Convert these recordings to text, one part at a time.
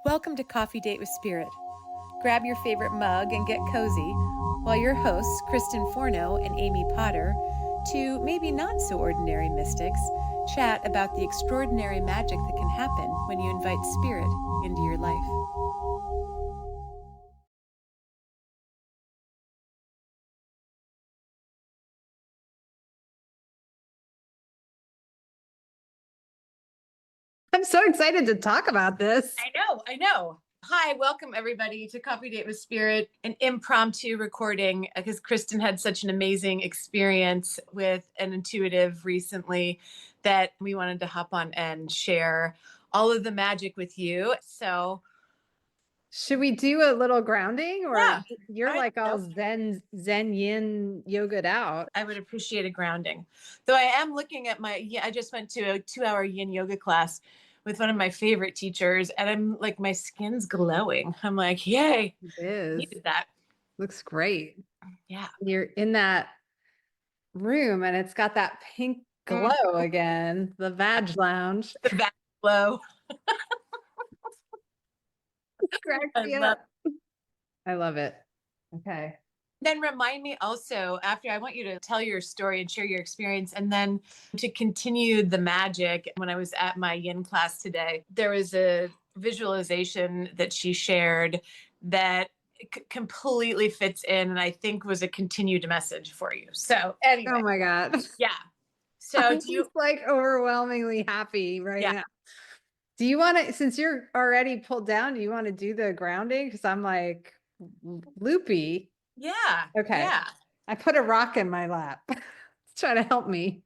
Welcome to Coffee Date with Spirit. Grab your favorite mug and get cozy while your hosts, Kristen Forno and Amy Potter, two maybe not so ordinary mystics, chat about the extraordinary magic that can happen when you invite spirit into your life. I'm so excited to talk about this. I know. Hi, welcome everybody to Coffee Date with Spirit, an impromptu recording because Kristen had such an amazing experience with an intuitive recently that we wanted to hop on and share all of the magic with you. So, should we do a little grounding, or yeah, you're like all zen yin yogaed out? I would appreciate a grounding. Though I am looking at I just went to a 2-hour yin yoga class with one of my favorite teachers, and I'm like, my skin's glowing. I'm like, yay, It is. needed that. Looks great. Yeah. You're in that room and it's got that pink glow again, the Vag Lounge. The back glow. I love it. Okay. Then remind me also, after I want you to tell your story and share your experience, and then to continue the magic. When I was at my yin class today, there was a visualization that she shared that completely fits in, and I think was a continued message for you. So anyway. Oh my God. Yeah. So I'm just like overwhelmingly happy right now. Do you want to, since you're already pulled down, do you want to do the grounding? Because I'm like loopy. Yeah. Okay. Yeah. I put a rock in my lap. Try to help me.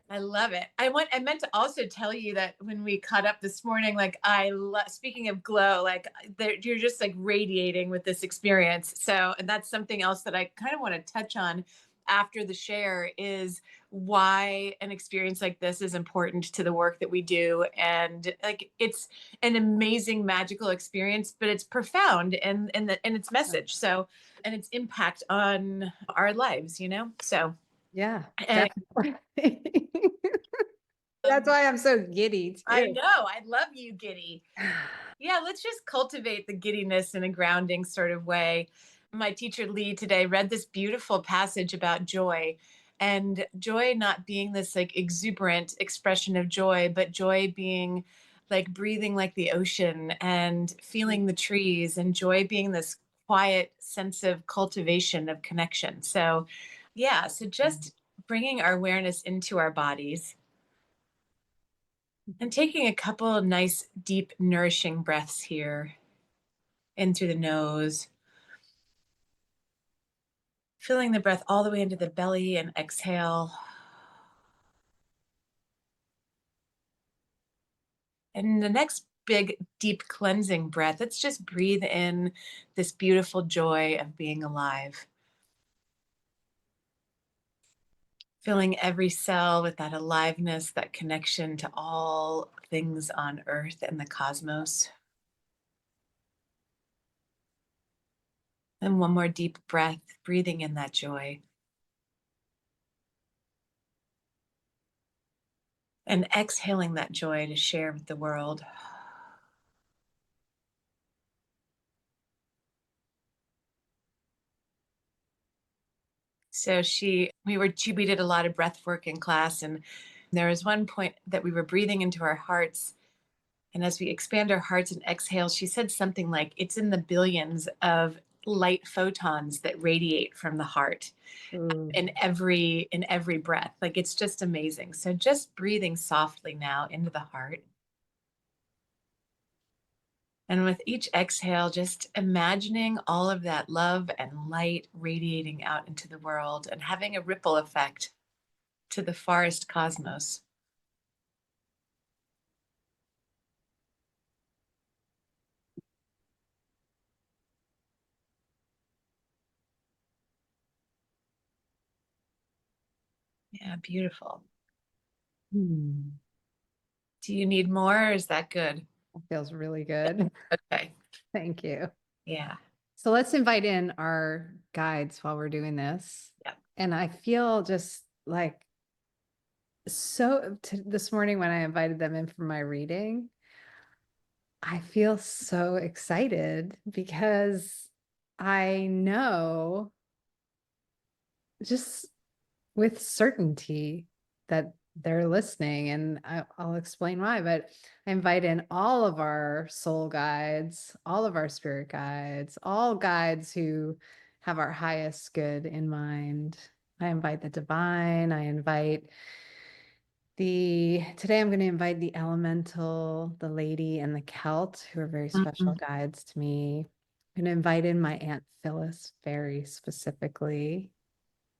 I love it. I meant to also tell you that when we caught up this morning, like speaking of glow, like you're just like radiating with this experience. So, and that's something else that I kind of want to touch on after the share is why an experience like this is important to the work that we do. And like, it's an amazing magical experience, but it's profound and its message. So, and its impact on our lives, so. Yeah, And definitely. That's why I'm so giddy too. I know. I love you, giddy. Yeah, let's just cultivate the giddiness in a grounding sort of way. My teacher Lee today read this beautiful passage about joy, and joy not being this like exuberant expression of joy, but joy being like breathing like the ocean and feeling the trees, and joy being this quiet sense of cultivation of connection. So, yeah, so just bringing our awareness into our bodies and taking a couple of nice, deep, nourishing breaths here in through the nose. Filling the breath all the way into the belly and exhale. And the next big, deep cleansing breath, let's just breathe in this beautiful joy of being alive. Filling every cell with that aliveness, that connection to all things on earth and the cosmos. And one more deep breath, breathing in that joy. And exhaling that joy to share with the world. So we did a lot of breath work in class, and there was one point that we were breathing into our hearts. And as we expand our hearts and exhale, she said something like, it's in the billions of light photons that radiate from the heart in every breath. Like, it's just amazing. So just breathing softly now into the heart. And with each exhale, just imagining all of that love and light radiating out into the world and having a ripple effect to the forest cosmos. Yeah, beautiful. Do you need more, or is that good? It feels really good. Okay. Thank you. Yeah. So let's invite in our guides while we're doing this. Yeah. And I feel just like this morning when I invited them in for my reading, I feel so excited because I know just with certainty that they're listening, and I'll explain why. But I invite in all of our soul guides, all of our spirit guides, all guides who have our highest good in mind. I invite the divine. I invite today I'm going to invite the elemental, the lady, and the Celt, who are very special Mhm. guides to me. I'm going to invite in my Aunt Phyllis very specifically.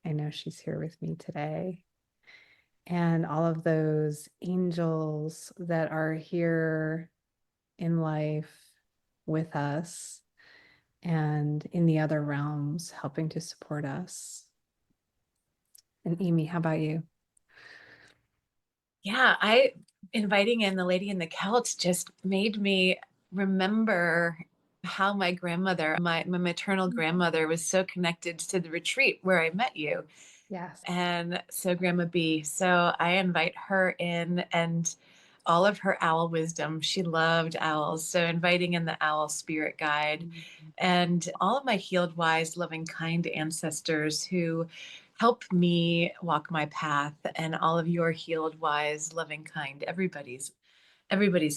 I know she's here with me today. And all of those angels that are here in life with us and in the other realms helping to support us. And Amy, how about you? Yeah, I inviting in the lady in the couch just made me remember how my grandmother, my maternal grandmother, was so connected to the retreat where I met you. Yes. And so Grandma B. So I invite her in and all of her owl wisdom. She loved owls. So inviting in the owl spirit guide and all of my healed, wise, loving, kind ancestors who help me walk my path, and all of your healed, wise, loving, kind, everybody's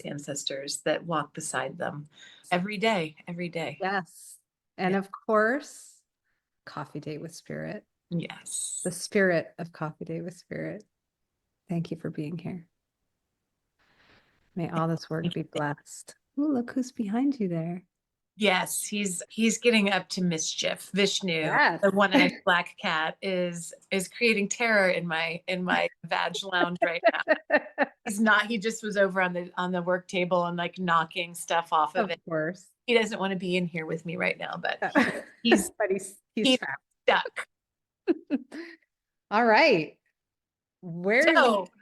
ancestors that walk beside them every day, every day. Yes. And Yeah. of course, Coffee Date with Spirit, Yes. the spirit of Coffee Date with Spirit. Thank you for being here. May all this work be blessed. Ooh, look who's behind you there. Yes, he's getting up to mischief. Vishnu, Yes. the one-eyed black cat, is creating terror in my vag lounge right now. He's not. He just was over on the work table and like knocking stuff off of Of it. course. He doesn't want to be in here with me right now, but he's But he's he's trapped. stuck. All right. So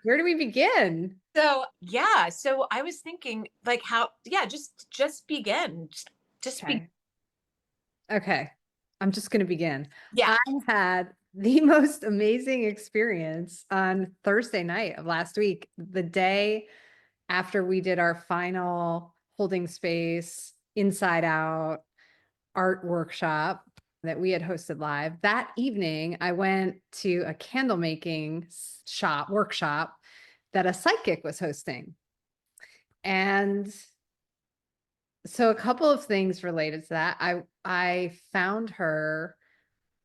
Where do we begin? so yeah. So I was thinking like how yeah, just begin. Just be Okay. Okay. I'm just going to begin. yeah. I had the most amazing experience on Thursday night of last week, the day after we did our final holding space inside out art workshop that we had hosted live. That evening, I went to a candle making workshop that a psychic was hosting. And so a couple of things related to that. I found her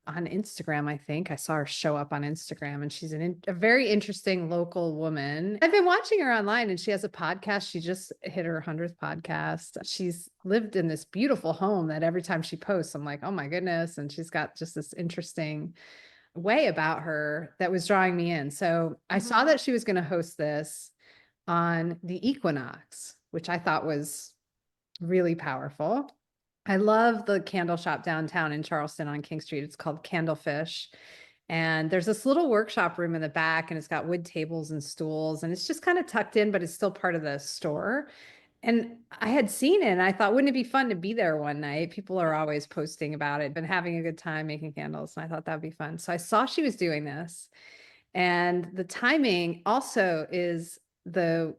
on Instagram, I think. I saw her show up on Instagram, and she's a very interesting local woman. I've been watching her online, and she has a podcast. She just hit her 100th podcast. She's lived in this beautiful home that every time she posts, I'm like, oh my goodness. And she's got just this interesting way about her that was drawing me in. So I saw that she was going to host this on the equinox, which I thought was really powerful. I love the candle shop downtown in Charleston on King Street. It's called Candlefish. And there's this little workshop room in the back, and it's got wood tables and stools, and it's just kind of tucked in, but it's still part of the store. And I had seen it, and I thought, wouldn't it be fun to be there one night? People are always posting about it, been having a good time making candles. And I thought that'd be fun. So I saw she was doing this. And the timing also is the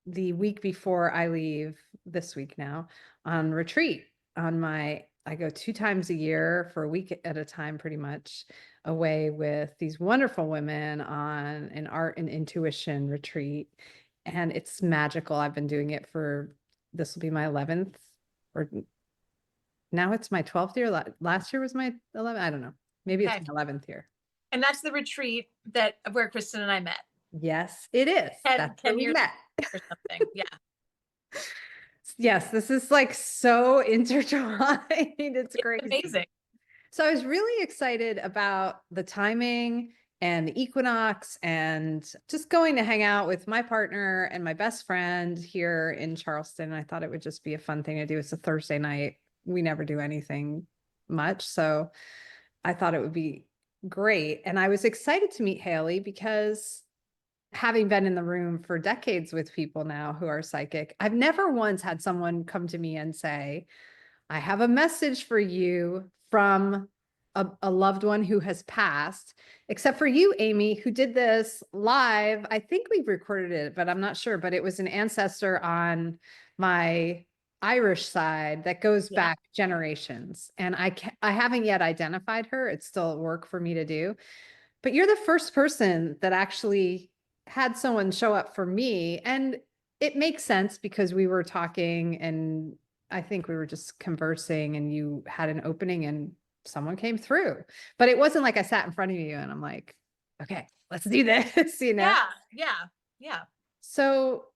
week before I leave this week now on retreat I go 2 times a year for a week at a time, pretty much away with these wonderful women on an art and intuition retreat. And it's magical. I've been doing it this will be my 11th, or now it's my 12th year. Last year was my 11th. I don't know. Maybe it's Okay. my 11th year. And that's the retreat that where Kristen and I met Yes, it is. 10, That's where 10 we years met. or something. Yeah. Yes, this is like so intertwined. It's It's crazy. amazing. So I was really excited about the timing and the equinox and just going to hang out with my partner and my best friend here in Charleston. I thought it would just be a fun thing to do. It's a Thursday night. We never do anything much. So I thought it would be great. And I was excited to meet Haley because having been in the room for decades with people now who are psychic, I've never once had someone come to me and say, I have a message for you from a loved one who has passed, except for you, Amy, who did this live. I think we recorded it, but I'm not sure. But it was an ancestor on my Irish side that goes Yeah. back generations. And I haven't yet identified her. It's still work for me to do. But you're the first person that actually had someone show up for me. And it makes sense because we were talking and I think we were just conversing and you had an opening and someone came through. But it wasn't like I sat in front of you and I'm like, okay, let's do this, you know? Yeah. Yeah. Yeah. So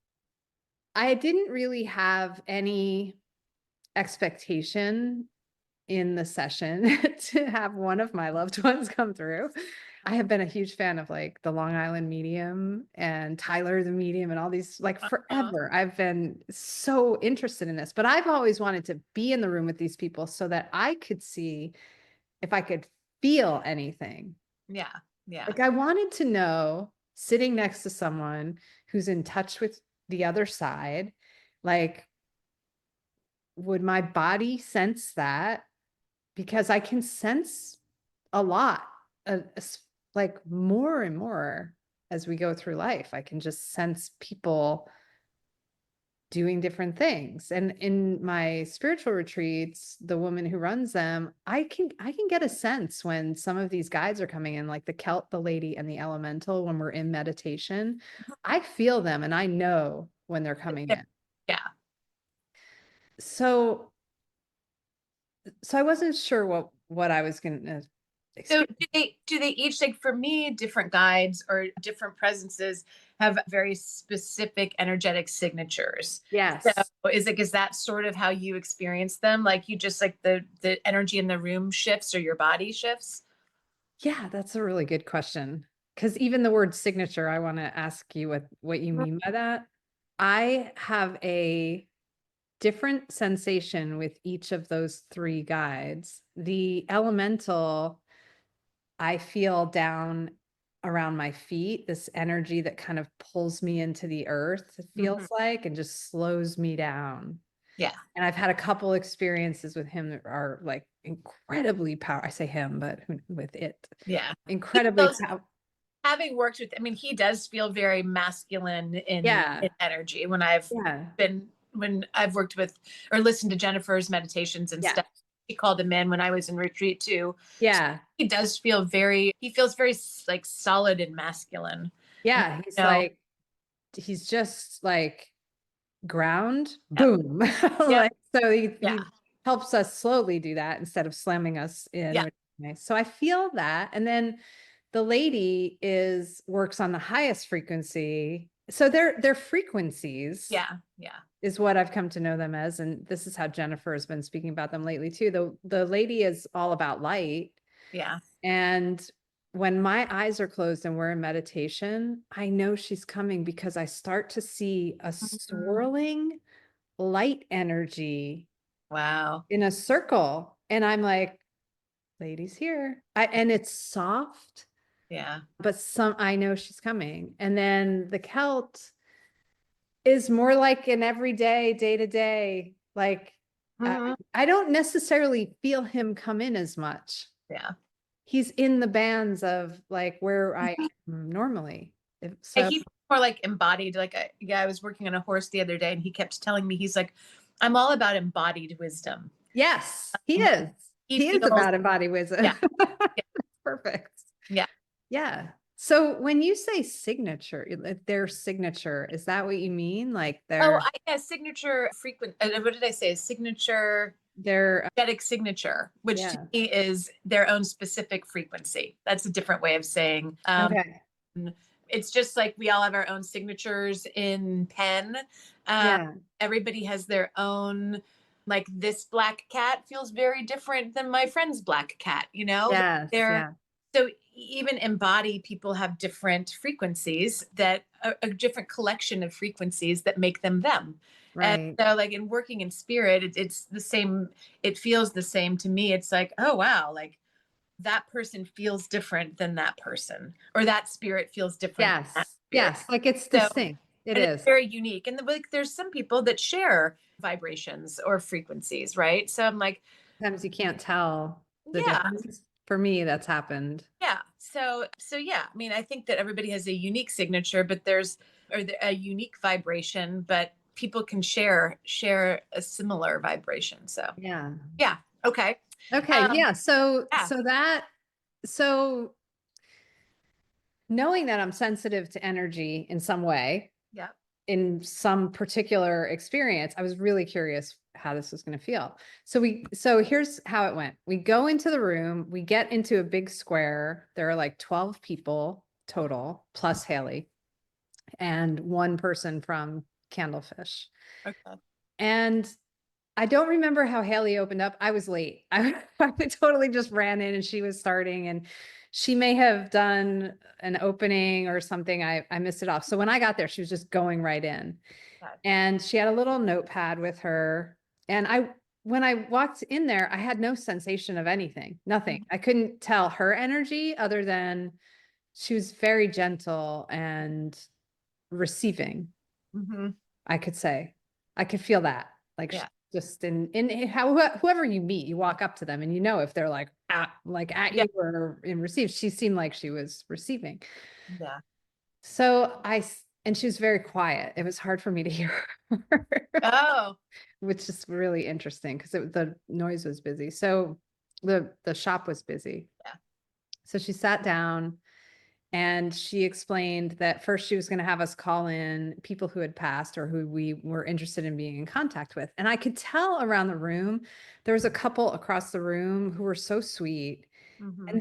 I didn't really have any expectation in the session to have one of my loved ones come through. I have been a huge fan of like the Long Island Medium and Tyler the Medium and all these like Uh-huh. forever. I've been so interested in this, but I've always wanted to be in the room with these people so that I could see if I could feel anything. Yeah. Yeah. Like I wanted to know sitting next to someone who's in touch with the other side, like, would my body sense that? Because I can sense a lot, like more and more as we go through life. I can just sense people doing different things. And in my spiritual retreats, the woman who runs them, I can get a sense when some of these guides are coming in, like the Celt, the lady, and the elemental, when we're in meditation. I feel them and I know when they're coming in. Yeah. So I wasn't sure what I was gonna So experience. do they each, like for me, different guides or different presences have very specific energetic signatures? So Yes. is that sort of how you experience them? Like you just like the energy in the room shifts or your body shifts? Yeah, that's a really good question. Because even the word signature, I want to ask you what you mean by that. I have a different sensation with each of those three guides. The elemental, I feel down around my feet, this energy that kind of pulls me into the earth, it feels Mhm. like, and just slows me down. Yeah. And I've had a couple experiences with him that are like incredibly power. I say him, but with it, Yeah. He incredibly feels, power. having worked with, I mean, he does feel very masculine Yeah, in energy yeah, when I've worked with or listened to Jennifer's meditations and yeah, stuff. She called him in when I was in retreat too. yeah, He does feel very, he feels very like solid and masculine. And, yeah. He's just like ground, yep, boom. yep, Like so yeah, he helps us slowly do that instead of slamming us in, yeah, which is nice. So I feel that. And then the lady is works on the highest frequency. So their frequencies yeah, yeah. is what I've come to know them as. And this is how Jennifer has been speaking about them lately too. The lady is all about light. Yeah. And when my eyes are closed and we're in meditation, I know she's coming because I start to see a Mhm. swirling light energy Wow. in a circle. And I'm like, lady's here. And it's soft, Yeah. but I know she's coming. And then the Celt is more like an everyday, day to day. Like Mhm. I don't necessarily feel him come in as much. Yeah. He's in the bands of like where I am normally. And So he's more like embodied. Like, yeah, I was working on a horse the other day and he kept telling me, he's like, I'm all about embodied wisdom. yes, he Um, is. he He is feels, about embody wisdom. yeah, yeah, Perfect. yeah. Yeah. So when you say signature, their signature, is that what you mean? Like Oh, yeah, signature frequent. What did I say? their Energetic signature, which to yeah. me is their own specific frequency. That's a different way of saying. Okay. It's just like we all have our own signatures in pen. Um, Yeah. everybody has their own. Like this black cat feels very different than my friend's black cat. Yes. They're Yeah. so even embody people have different frequencies that a different collection of frequencies that make them them. And Right. so like in working in spirit, it's the same. It feels the same to me. It's like, oh wow, like that person feels different than that person, or that spirit feels different than that Yes. spirit. Yes. Like it's So, distinct. It and it's is. very unique. And like, there's some people that share vibrations or frequencies, right? So I'm like, Sometimes you can't tell the yeah, difference. For me, that's happened. yeah. So yeah. I mean, I think that everybody has a unique signature, but a unique vibration, but people can share a similar vibration. So Yeah. yeah. Okay. Okay. Yeah. Yeah. So knowing that I'm sensitive to energy in some way, Yeah. in some particular experience, I was really curious how this was going to feel. So here's how it went. We go into the room, we get into a big square. There are like 12 people total, plus Haley, and one person from Candlefish. Okay. And I don't remember how Haley opened up. I was late. I totally just ran in and she was starting, and she may have done an opening or something. I missed it off. So when I got there, she was just going right in, Okay. and she had a little notepad with her. And when I walked in there, I had no sensation of anything, nothing. I couldn't tell her energy other than she was very gentle and receiving. Mm-hmm. I could say, I could feel that, like Yeah. just in how whoever you meet, you walk up to them and you know if they're at Yeah. you or in receive. She seemed like she was receiving. Yeah. So and she was very quiet. It was hard for me to hear her, Oh. which is really interesting because the noise was busy. So the shop was busy. Yeah. So she sat down. And she explained that first she was going to have us call in people who had passed or who we were interested in being in contact with. And I could tell around the room, there was a couple across the room who were so sweet. Mm-hmm. And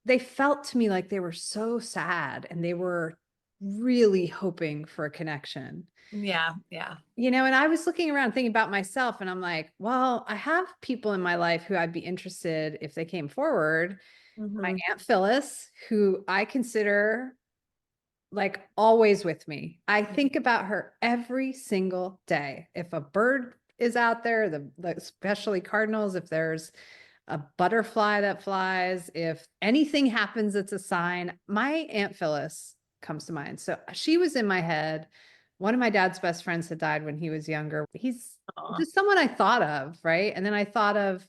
they felt to me like they were so sad and they were really hoping for a connection. Yeah. Yeah. And I was looking around thinking about myself and I'm like, well, I have people in my life who I'd be interested if they came forward. My Mm-hmm. Aunt Phyllis, who I consider like always with me. I think about her every single day. If a bird is out there, especially cardinals, if there's a butterfly that flies, if anything happens, it's a sign. My Aunt Phyllis comes to mind. So she was in my head. One of my dad's best friends had died when he was younger. He's Aw. just someone I thought of, right? And then I thought of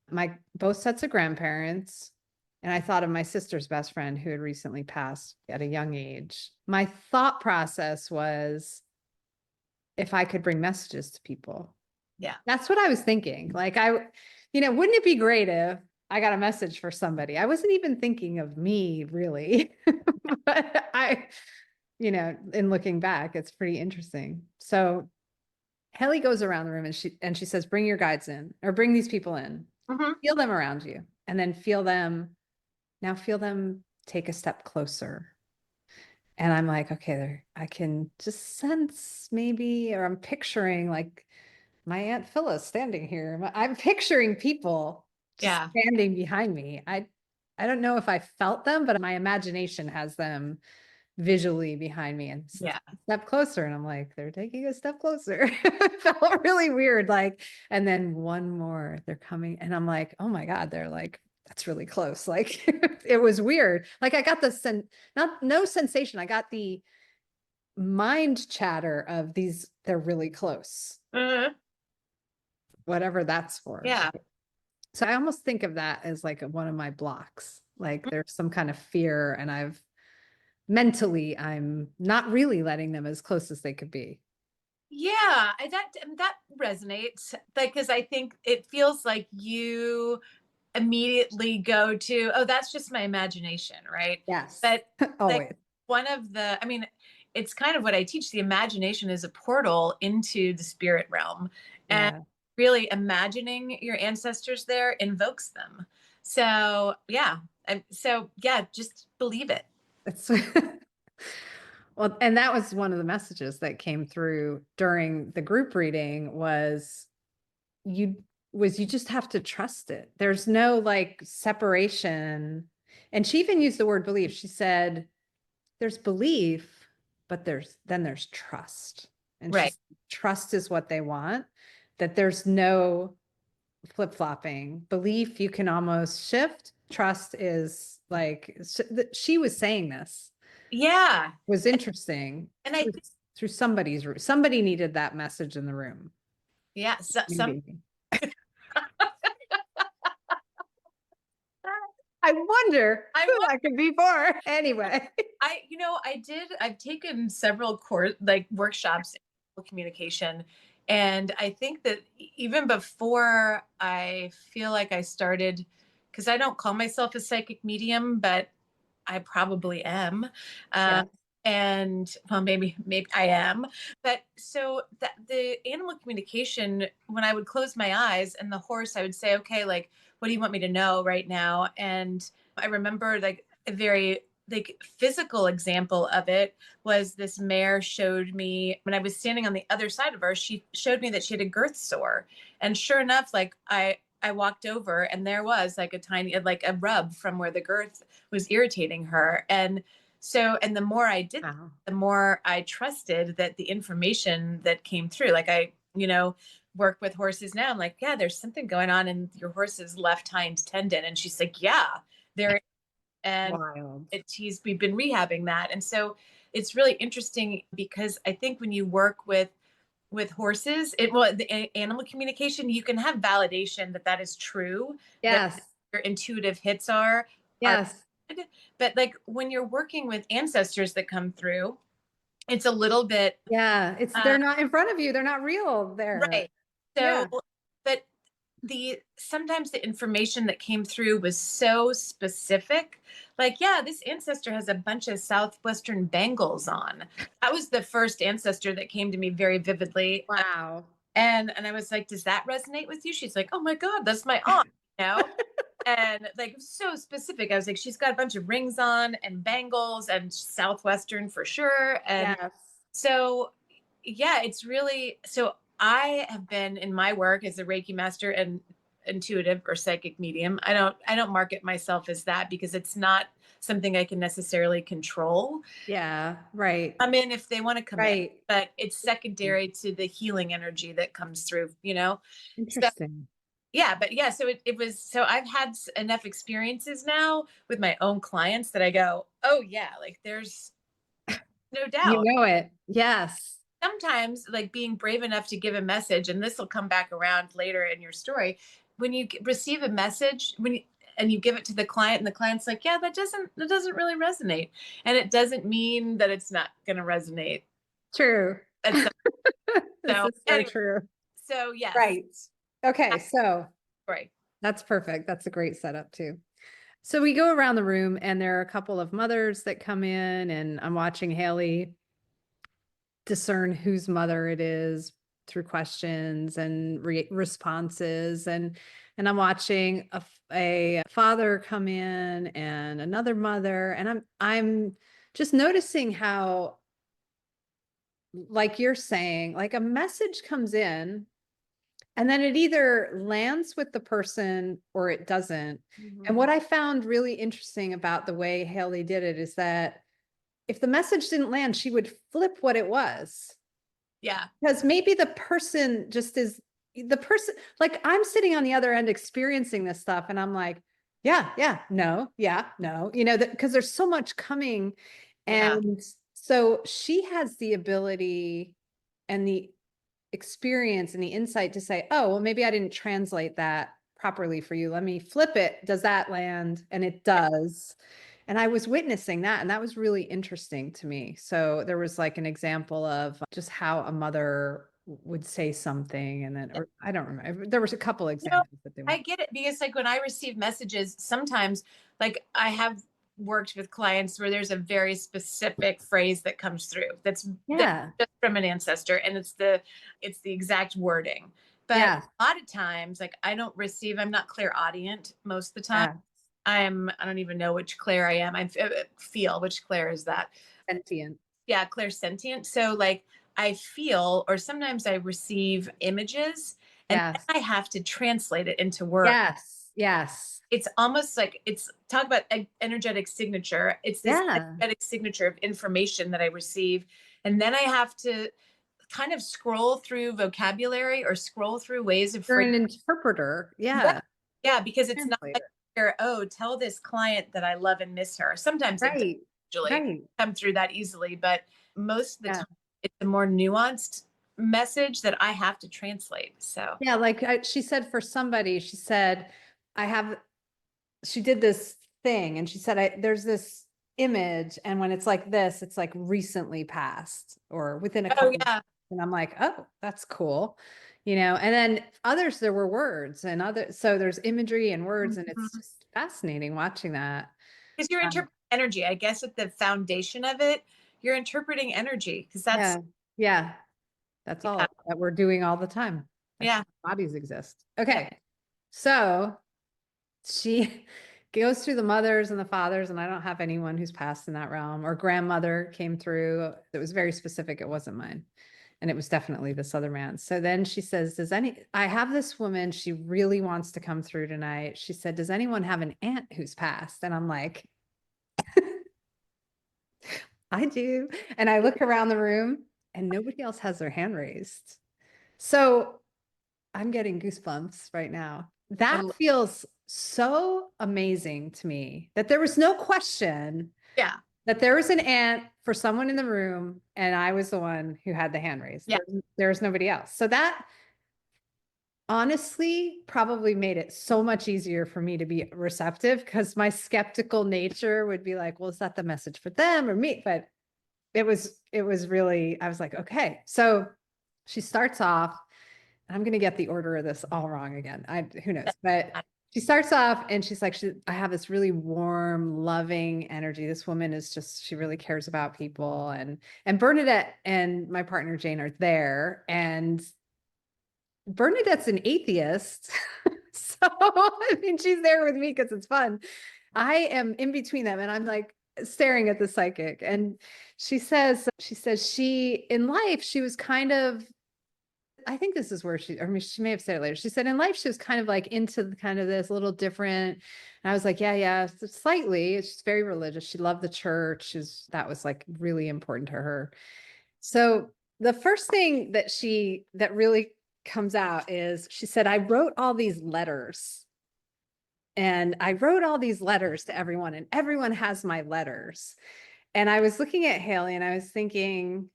my both sets of grandparents. And I thought of my sister's best friend who had recently passed at a young age. My thought process was if I could bring messages to people. Yeah. That's what I was thinking. Like, wouldn't it be great if I got a message for somebody? I wasn't even thinking of me really, but in looking back, it's pretty interesting. So Helly goes around the room and she says, bring your guides in or bring these people in, Mm-hmm. feel them around you, and then feel them take a step closer. And I'm like, okay, I can just sense maybe, or I'm picturing like my Aunt Phyllis standing here. I'm picturing people just Yeah. standing behind me. I don't know if I felt them, but my imagination has them visually behind me and Yeah. step closer. And I'm like, they're taking a step closer. It felt really weird. Like, and then one more, they're coming. And I'm like, oh my God, they're like, that's really close. Like it was weird. Like I got no sensation. I got the mind chatter of they're really close, Mm-hmm. whatever that's for. Yeah. So I almost think of that as like one of my blocks. Like there's some kind of fear and I'm not really letting them as close as they could be. Yeah, that resonates. Like, because I think it feels like you immediately go to, oh, that's just my imagination, right? Yes. But like Always. I mean, it's kind of what I teach. The imagination is a portal into the spirit realm, and Yeah. really imagining your ancestors there invokes them. So yeah, just believe it. It's well, and that was one of the messages that came through during the group reading you you just have to trust it. There's no like separation. And she even used the word belief. She said, there's belief, but there's trust. And Right. trust is what they want, that there's no flip-flopping. Belief, you can almost shift. Trust is like, she was saying this Yeah. was interesting And I think, through somebody's room. Somebody needed that message in the room. yeah, some Maybe. I wonder I who that could be for. Anyway. I've taken several workshops in communication. And I think that even before I feel like I started, because I don't call myself a psychic medium, but I probably am. Uh, Yeah. and well, maybe I am. But so that the animal communication, when I would close my eyes and the horse, I would say, okay, like, what do you want me to know right now? And I remember like a very like physical example of it was this mare showed me when I was standing on the other side of her, she showed me that she had a girth sore. And sure enough, like I walked over and there was like a tiny like a rub from where the girth was irritating her. And so, and the more I did, Wow. the more I trusted that the information that came through, like I, work with horses now. I'm like, yeah, there's something going on in your horse's left hind tendon. And she's like, yeah, there is. And Wild. we've been rehabbing that. And so it's really interesting because I think when you work with horses, the animal communication, you can have validation that that is true, that Yes. your intuitive hits are Yes. good. But like when you're working with ancestors that come through, it's a little bit Yeah. uh, They're not in front of you. They're not real there. right. So, Yeah. but the sometimes the information that came through was so specific. Like, yeah, this ancestor has a bunch of southwestern bangles on. That was the first ancestor that came to me very vividly. Wow. And I was like, does that resonate with you? She's like, oh my God, that's my aunt, you know? And like so specific. I was like, she's got a bunch of rings on and bangles and Southwestern for sure. And Yes. so yeah, it's really so I have been in my work as a Reiki master and intuitive or psychic medium. I don't market myself as that because it's not something I can necessarily control. Yeah. Right. Come in if they want to come in, Right. but it's secondary to the healing energy that comes through. So Interesting. yeah, but yeah, so it was so I've had enough experiences now with my own clients that I go, oh yeah, like there's no You doubt. know it. Yes. Sometimes like being brave enough to give a message, and this will come back around later in your story, when you receive a message and you give it to the client and the client's like, yeah, that doesn't really resonate, and it doesn't mean that it's not going to resonate True. at some. This So is so anyway, true. so yes, Right. Okay. So right. that's perfect. That's a great setup too. So we go around the room and there are a couple of mothers that come in and I'm watching Haley discern whose mother it is through questions and responses and I'm watching a father come in and another mother and I'm just noticing how like you're saying like a message comes in and then it either lands with the person or it doesn't. And Mhm. what I found really interesting about the way Haley did it is that if the message didn't land, she would flip what it was. Yeah. Because maybe the person just is the person, like I'm sitting on the other end experiencing this stuff, and I'm like, yeah, no, yeah, no, because there's so much coming. Yeah. And so she has the ability and the experience and the insight to say, oh, well, maybe I didn't translate that properly for you. Let me flip it. Does that land? And it does. And I was witnessing that, and that was really interesting to me. So there was like an example of just how a mother would say something, and then, or I don't remember. There was a couple You know, examples that they I went, get it because like when I receive messages, sometimes like I have worked with clients where there's a very specific phrase that comes through that's yeah, just from an ancestor and it's the exact wording. But yeah, a lot of times like I'm not clairaudient most of the time. yeah, I don't even know which clair I am. Feel which clair is that. sentient. Yeah, clairsentient. So like I feel or sometimes I receive images and then Yes, I have to translate it into words. yes, yes, It's almost like it's talk about energetic signature. It's this yeah. energetic signature of information that I receive. And then I have to kind of scroll through vocabulary or scroll through ways of You're phrasing. an interpreter. Yeah. Yeah, Yeah, because it's not like, translator. oh, tell this client that I love and miss her. Sometimes it does Right, usually right. come through that easily, but most of the Yeah. time it's a more nuanced message that I have to translate. So, Yeah, like she said for somebody, she said, I have, she did this thing and she said, there's this image. And when it's like this, it's like recently passed or within a oh couple. yeah. And I'm like, oh, that's cool. And then others, there were words and other, so there's imagery and words, and it's Mhm. just fascinating watching that. Because you're Um, interpreting energy. I guess at the foundation of it, you're interpreting energy because that's, yeah. Yeah. That's yeah, all that we're doing all the time. That's yeah, how bodies exist. yeah. Okay. So she goes through the mothers and the fathers, and I don't have anyone who's passed in that realm. Or grandmother came through. It was very specific. It wasn't mine. And it was definitely this other man. So then she says, I have this woman, she really wants to come through tonight. She said, does anyone have an aunt who's passed? And I'm like, I do. And I look around the room and nobody else has their hand raised. So I'm getting goosebumps right now. I That lo- feels so amazing to me that there was no question yeah, that there was an aunt for someone in the room, and I was the one who had the hand raised. yeah. There's nobody else. So that honestly probably made it so much easier for me to be receptive, because my skeptical nature would be like, well, is that the message for them or me? But it was really, I was like, okay. So she starts off. I'm going to get the order of this all wrong again. Who knows, but she starts off and she's like, I have this really warm, loving energy. This woman is just, she really cares about people. And Bernadette and my partner Jane are there, and Bernadette's an atheist. So, I mean, she's there with me because it's fun. I am in between them, and I'm like staring at the psychic. And she says in life, she was kind of, I think this is where I mean, she may have said it later. She said in life, she was kind of like into kind of this little different. And I was like, yeah, yeah, slightly. She's very religious. She loved the church. That was like really important to her. So the first thing that really comes out is she said, I wrote all these letters, and I wrote all these letters to everyone, and everyone has my letters. And I was looking at Haley and I was thinking,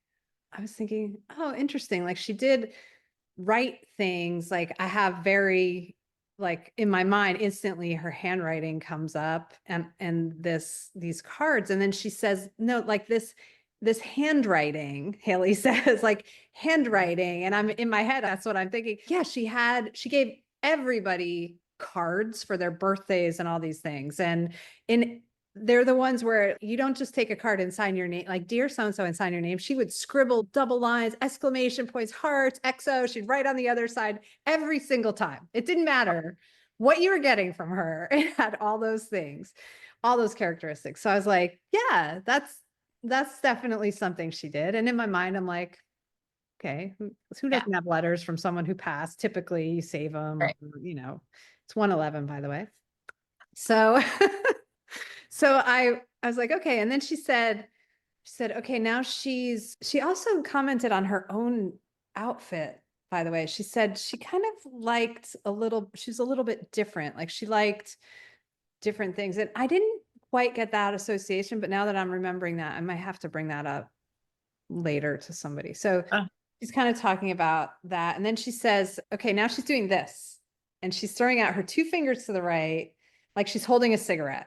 oh, interesting. Like she did write things. Like I have very, like in my mind instantly her handwriting comes up, and these cards. And then she says, no, like this handwriting, Haley says, like handwriting. And I'm in my head, that's what I'm thinking. Yeah, she gave everybody cards for their birthdays and all these things. And in they're the ones where you don't just take a card and sign your name, like dear so-and-so, and sign your name. She would scribble double lines, exclamation points, hearts, XO. She'd write on the other side every single time. It didn't matter what you were getting from her. It had all those things, all those characteristics. So I was like, yeah, that's definitely something she did. And in my mind, I'm like, okay, who Yeah. doesn't have letters from someone who passed? Typically you save them, or, Right. it's 111, by the way. So so I was like, okay. And then she said, okay, now she also commented on her own outfit, by the way. She said she kind of she's a little bit different. Like she liked different things. And I didn't quite get that association, but now that I'm remembering that, I might have to bring that up later to somebody. So Uh, she's kind of talking about that. And then she says, okay, now she's doing this. And she's throwing out her two fingers to the right, like she's holding a cigarette.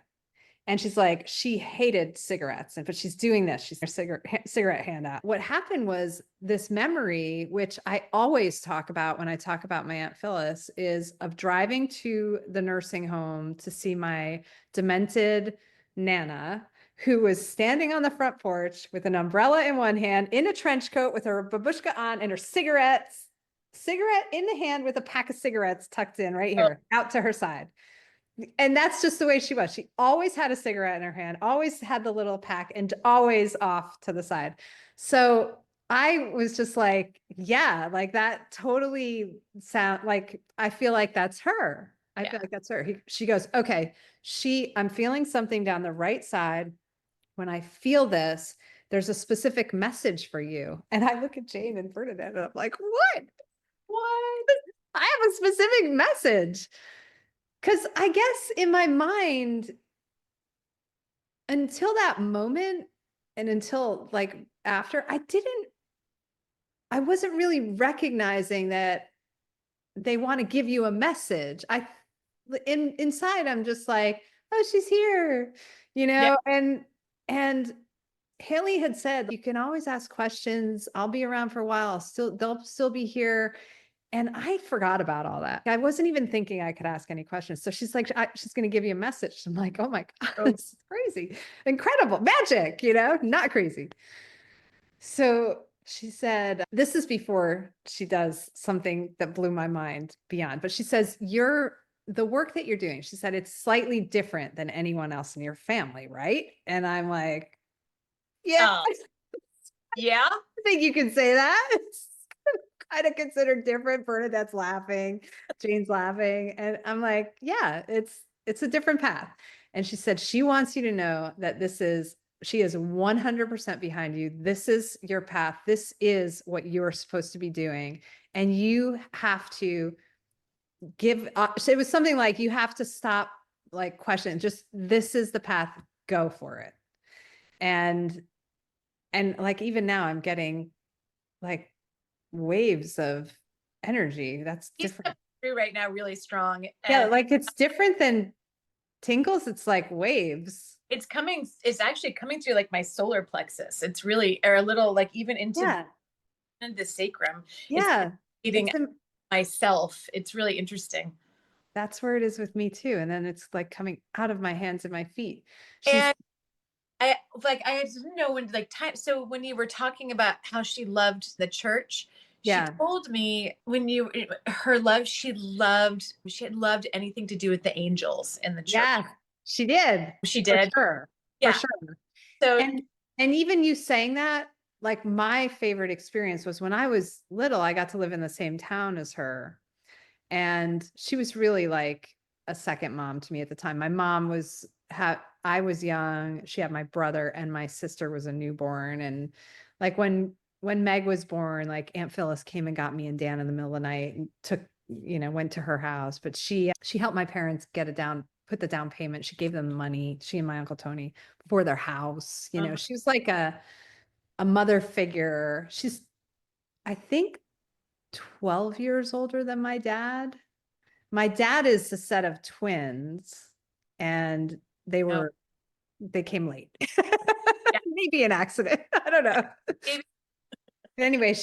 And she's like, she hated cigarettes, but she's doing this. She's a cigarette handout. What happened was this memory, which I always talk about when I talk about my Aunt Phyllis, is of driving to the nursing home to see my demented Nana, who was standing on the front porch with an umbrella in one hand, in a trench coat with her babushka on, and her cigarette in the hand with a pack of cigarettes tucked in right oh, here, out to her side. And that's just the way she was. She always had a cigarette in her hand, always had the little pack, and always off to the side. So I was just like, yeah, like that totally sound like, I feel like that's her. I yeah. feel like that's her. She goes, okay, I'm feeling something down the right side. When I feel this, there's a specific message for you. And I look at Jane and Bernadette and I'm like, what? What? I have a specific message. Because I guess in my mind, until that moment and until like after, I wasn't really recognizing that they want to give you a message. Inside, I'm just like, oh, she's here, Yeah. and Haley had said, you can always ask questions. I'll be around for a while. They'll still be here. And I forgot about all that. I wasn't even thinking I could ask any questions. So she's like, she's going to give you a message. I'm like, oh my God, Oh, this is crazy. Incredible. Magic, not crazy. So she said, this is before she does something that blew my mind beyond, but she says, the work that you're doing, she said, it's slightly different than anyone else in your family, right? And I'm like, yeah, uh, yeah. I think you can say that. It's kind of considered different. Bernadette's laughing, Jane's laughing. And I'm like, yeah, it's a different path. And she said, she wants you to know that she is 100% behind you. This is your path. This is what you're supposed to be doing. And you have to so it was something like, you have to stop like question, just, this is the path, go for it. And like, even now I'm getting like waves of energy. That's He's different. coming through right now really strong. Yeah, And like it's different than tingles. It's like waves. it's actually coming through like my solar plexus. It's really, or a little like even into Yeah. the sacrum. It's Yeah. eating myself. It's really interesting. That's where it is with me too. And then it's like coming out of my hands and my feet. She's And I didn't know when like time. So when you were talking about how she loved the church, she Yeah. told me she had loved anything to do with the angels in the church. Yeah, she did. She For did. sure. For Yeah. sure. So And even you saying that, like, my favorite experience was when I was little, I got to live in the same town as her. And she was really like a second mom to me at the time. My mom I was young. She had my brother, and my sister was a newborn. And like when Meg was born, like Aunt Phyllis came and got me and Dan in the middle of the night and went to her house. But she helped my parents put the down payment. She gave them the money, she and my Uncle Tony, for their house. She was like a mother figure. She's, I think, 12 years older than my dad. My dad is a set of twins, and no. they came late. Yeah. Maybe an accident. I don't know. Anyway,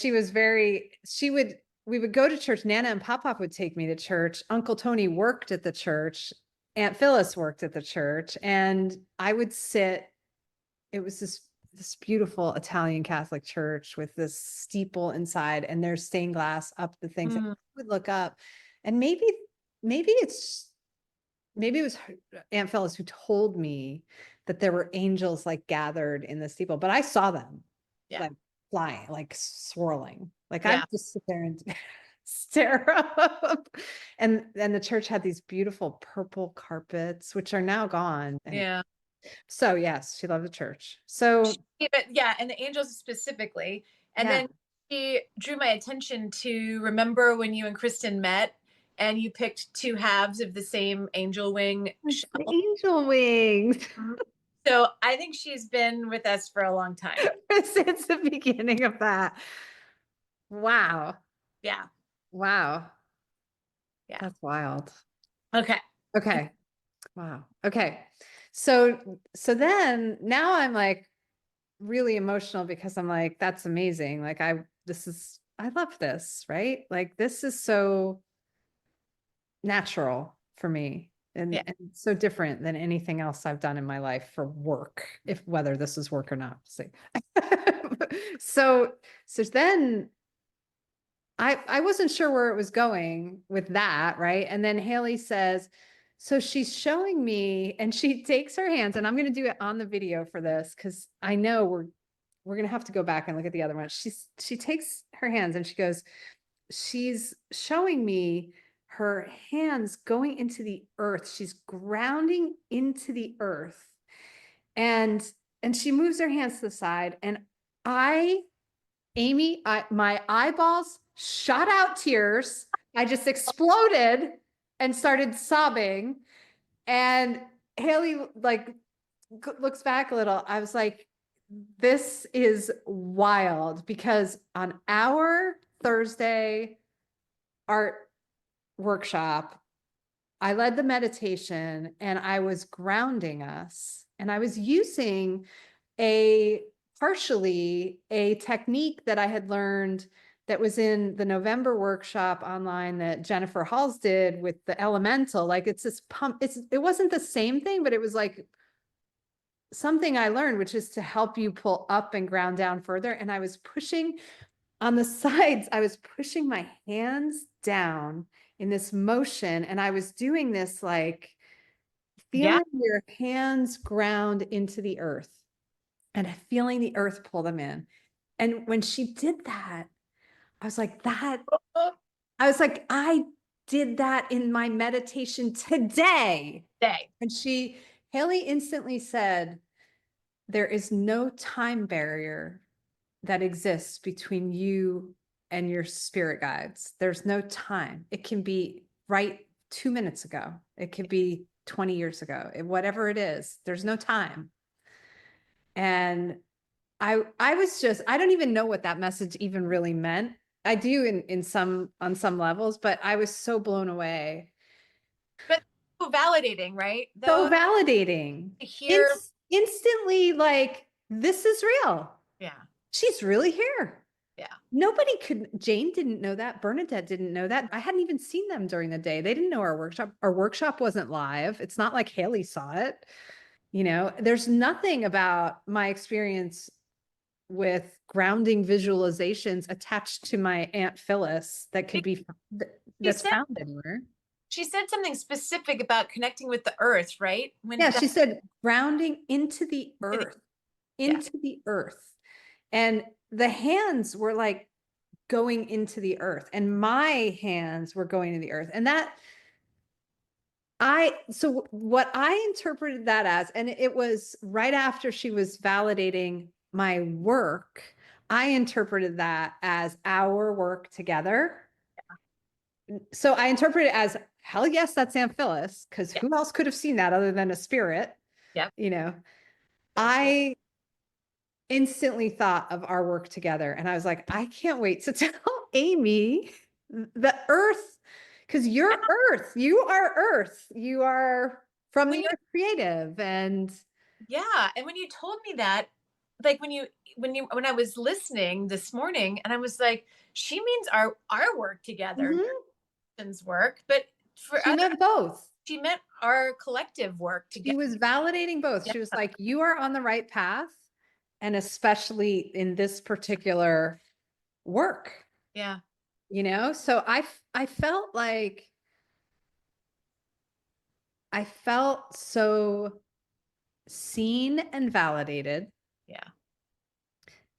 we would go to church. Nana and Pop would take me to church. Uncle Tony worked at the church. Aunt Phyllis worked at the church, and I would sit. It was this beautiful Italian Catholic church with this steeple inside, and there's stained glass up the things. And I would look up, and maybe it was Aunt Phyllis who told me that there were angels like gathered in the steeple, but I saw them like flying, like swirling. Like, I Yeah. would just sit there and stare up. And the church had these beautiful purple carpets, which are now gone. Yeah. So yes, she loved the church. So Yeah, and the angels specifically. And yeah, then he drew my attention to, remember when you and Kristen met and you picked two halves of the same angel wing it's the shell? angel wings. So I think she's been with us for a long time. Since the beginning of that. Wow. Yeah. Wow. Yeah. That's wild. Okay. Okay. Wow. Okay. So then now I'm like really emotional, because I'm like, that's amazing. Like, I love this, right? Like, this is so natural for me, Yeah. and so different than anything else I've done in my life for work, whether this is work or not. See. So then I wasn't sure where it was going with that, right? And then Haley says, so she's showing me, and she takes her hands, and I'm going to do it on the video for this, because I know we're going to have to go back and look at the other one. She takes her hands, and she goes, she's showing me her hands going into the earth. She's grounding into the earth, and she moves her hands to the side, and Amy, my eyeballs shot out tears. I just exploded and started sobbing. And Haley like looks back a little. I was like, this is wild, because on our Thursday art workshop, I led the meditation, and I was grounding us, and I was using a partially a technique that I had learned that was in the November workshop online that Jennifer Halls did with the elemental. Like it's this pump, it wasn't the same thing, but it was like something I learned, which is to help you pull up and ground down further. And I was pushing on the sides, I was pushing my hands down in this motion. And I was doing this like Yeah. feeling your hands ground into the earth and feeling the earth pull them in. And when she did that, I was like, I did that in my meditation today. Day. And Haley instantly said, there is no time barrier that exists between you and your spirit guides. There's no time. It can be right 2 minutes ago. It could be 20 years ago. Whatever it is, there's no time. And I don't even know what that message even really meant. I do on some levels, but I was so blown away. But so validating, right? So Those validating. to hear. Instantly, like, this is real. Yeah. She's really here. Yeah. Jane didn't know that. Bernadette didn't know that. I hadn't even seen them during the day. They didn't know our workshop. Our workshop wasn't live. It's not like Haley saw it. There's nothing about my experience with grounding visualizations attached to my Aunt Phyllis that could be that's found anywhere. She said something specific about connecting with the earth, right? Yeah, she said grounding into the earth, the earth. And the hands were like going into the earth, and my hands were going to the earth. And so what I interpreted that as, and it was right after she was validating my work, I interpreted that as our work together. Yeah. So I interpreted it as, hell yes, that's Aunt Phyllis, because who else could have seen that other than a spirit? Yep. I instantly thought of our work together, and I was like, I can't wait to tell Amy the earth, because you're earth, you are earth, you are from the earth creative. And yeah, and when you told me that, like when I was listening this morning, and I was like, she means our work together, Kristen's work, but for she meant both. She meant our collective work together. She was validating both. She was like, you are on the right path, and especially in this particular work. Yeah. So I felt like I felt so seen and validated. Yeah.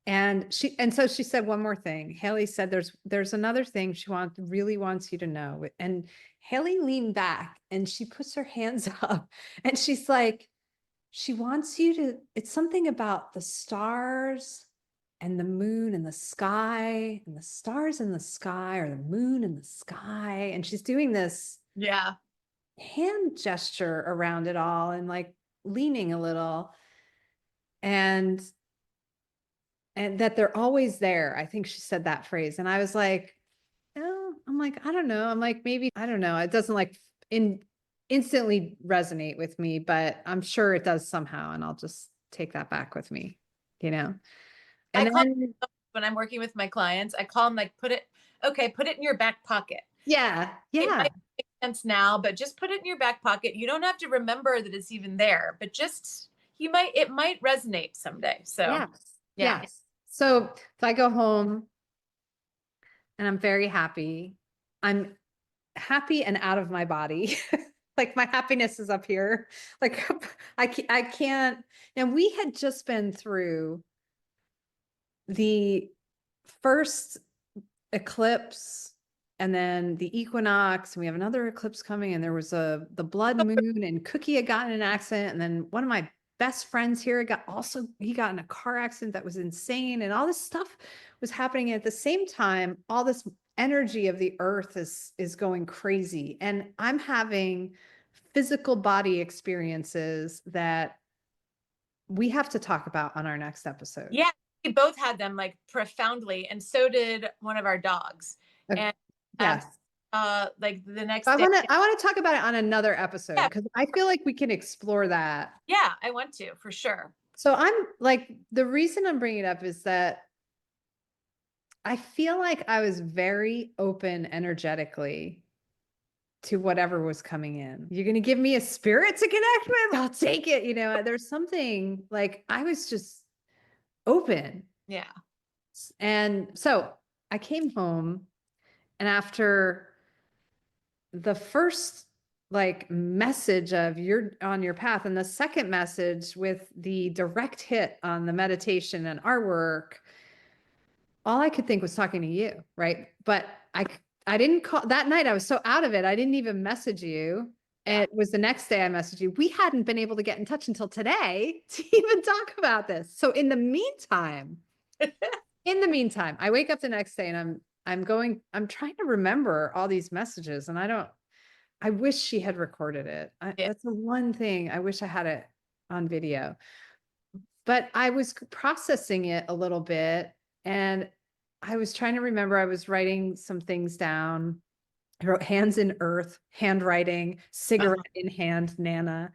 And so she said one more thing. Haley said, there's another thing she really wants you to know. And Haley leaned back and she puts her hands up and she's like, she wants you to, it's something about the stars and the moon and the sky, and the stars in the sky, or the moon in the sky. And she's doing this hand gesture around it all and like leaning a little, and that they're always there. I think she said that phrase. And I was like, oh, I'm like, I don't know. I'm like, maybe, I don't know. It doesn't like instantly resonate with me, but I'm sure it does somehow. And I'll just take that back with me, And then when I'm working with my clients, I call them like, put it in your back pocket. Yeah. Yeah. It might make sense now, but just put it in your back pocket. You don't have to remember that it's even there, but just, it might resonate someday. So yes. So if I go home and I'm very happy, I'm happy and out of my body. Like my happiness is up here. Like I can't, and we had just been through the first eclipse and then the equinox, and we have another eclipse coming, and there was the blood moon, and Cookie had gotten in an accident, and then one of my best friends here he got in a car accident that was insane, and all this stuff was happening. And at the same time, all this energy of the earth is going crazy, and I'm having physical body experiences that we have to talk about on our next episode. Yeah, we both had them like profoundly, and so did one of our dogs. And yes, like the next I day, want to talk about it on another episode, because I feel like we can explore that. Yeah, I want to, for sure. So I'm like, the reason I'm bringing it up is that I feel like I was very open energetically to whatever was coming in. You're going to give me a spirit to connect with? I'll take it. There's something like I was just open. Yeah. And so I came home, and after the first like message of you're on your path, and the second message with the direct hit on the meditation and our work, all I could think was talking to you, right? But I didn't call that night. I was so out of it. I didn't even message you. Yeah. It was the next day I messaged you. We hadn't been able to get in touch until today to even talk about this. So in the meantime, I wake up the next day, and I'm trying to remember all these messages, and I wish she had recorded it. Yeah. That's the one thing I wish I had it on video. But I was processing it a little bit, and I was trying to remember. I was writing some things down. I wrote hands in earth, handwriting, cigarette in hand, Nana.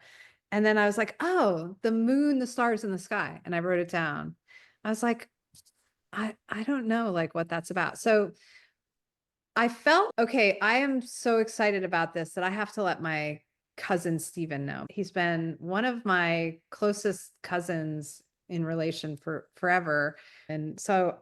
And then I was like, oh, the moon, the stars in the sky. And I wrote it down. I was like, I don't know like what that's about. So I felt, okay, I am so excited about this that I have to let my cousin Steven know. He's been one of my closest cousins in relation for forever. And so,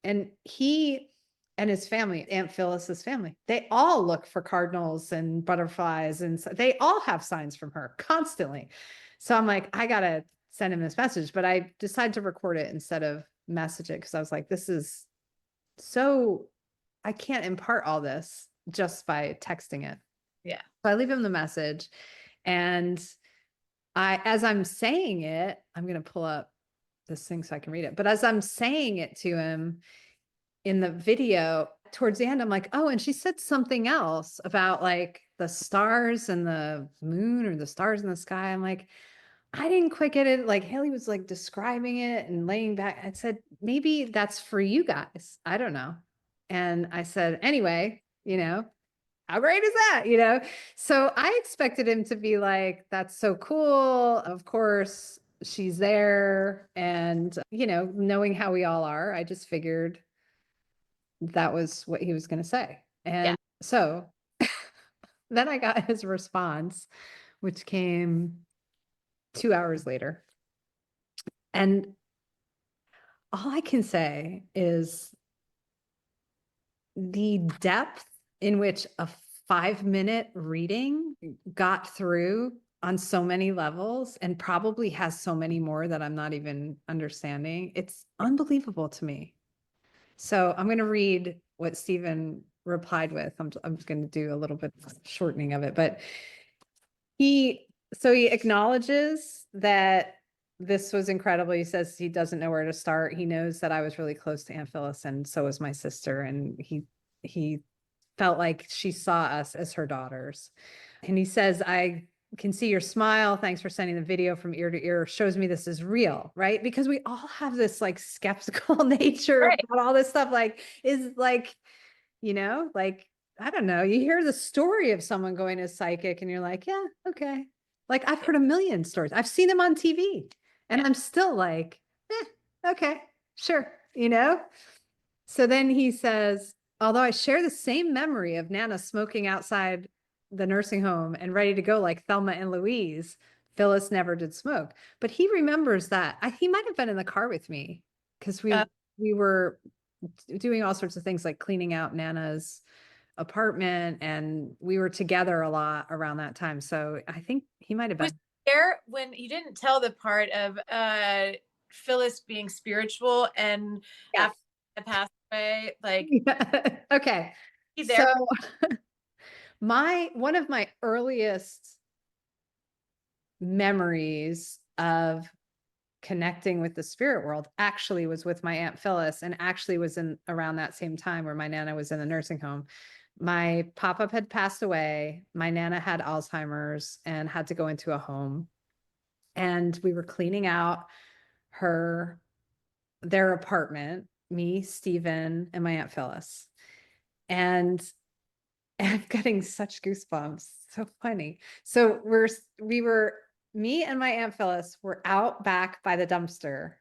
and he and his family, Aunt Phyllis's family, they all look for cardinals and butterflies. And so they all have signs from her constantly. So I'm like, I got to send him this message, but I decided to record it instead of message it, because I was like, this is so, I can't impart all this just by texting it. Yeah. So I leave him the message, and as I'm saying it, I'm going to pull up this thing so I can read it. But as I'm saying it to him in the video, towards the end, I'm like, oh, and she said something else about like the stars and the moon, or the stars in the sky. I'm like, I didn't quite get it. Like Haley was like describing it and laying back. I said, maybe that's for you guys. I don't know. And I said, anyway, how great is that? So I expected him to be like, that's so cool. Of course, she's there. And, knowing how we all are, I just figured that was what he was going to say. Yeah. And so then I got his response, which came 2 hours later. And all I can say is the depth in which a 5-minute reading got through on so many levels, and probably has so many more that I'm not even understanding. It's unbelievable to me. So I'm going to read what Stephen replied with. I'm just going to do a little bit shortening of it, but he acknowledges that this was incredible. He says he doesn't know where to start. He knows that I was really close to Aunt Phyllis, and so was my sister. And he felt like she saw us as her daughters. And he says, I can see your smile. Thanks for sending the video from ear to ear. Shows me this is real, right? Because we all have this like skeptical nature Right. about all this stuff. Like, is like, like, I don't know. You hear the story of someone going to psychic, and you're like, yeah, okay. Like I've heard a million stories. I've seen them on TV, and Yeah. I'm still like, okay, sure. So then he says, although I share the same memory of Nana smoking outside the nursing home and ready to go like Thelma and Louise, Phyllis never did smoke. But he remembers that. He might have been in the car with me, because we were doing all sorts of things like cleaning out Nana's apartment, and we were together a lot around that time. So I think he might have Was been. there when you didn't tell the part of Phyllis being spiritual and Yes. after I passed away, like Okay. he So there? one of my earliest memories of connecting with the spirit world actually was with my Aunt Phyllis, and actually was in around that same time where my Nana was in the nursing home. My pop-up had passed away. My Nana had Alzheimer's and had to go into a home. And we were cleaning out their apartment, me, Stephen, and my Aunt Phyllis. And I'm getting such goosebumps. So funny. So we were me and my Aunt Phyllis were out back by the dumpster,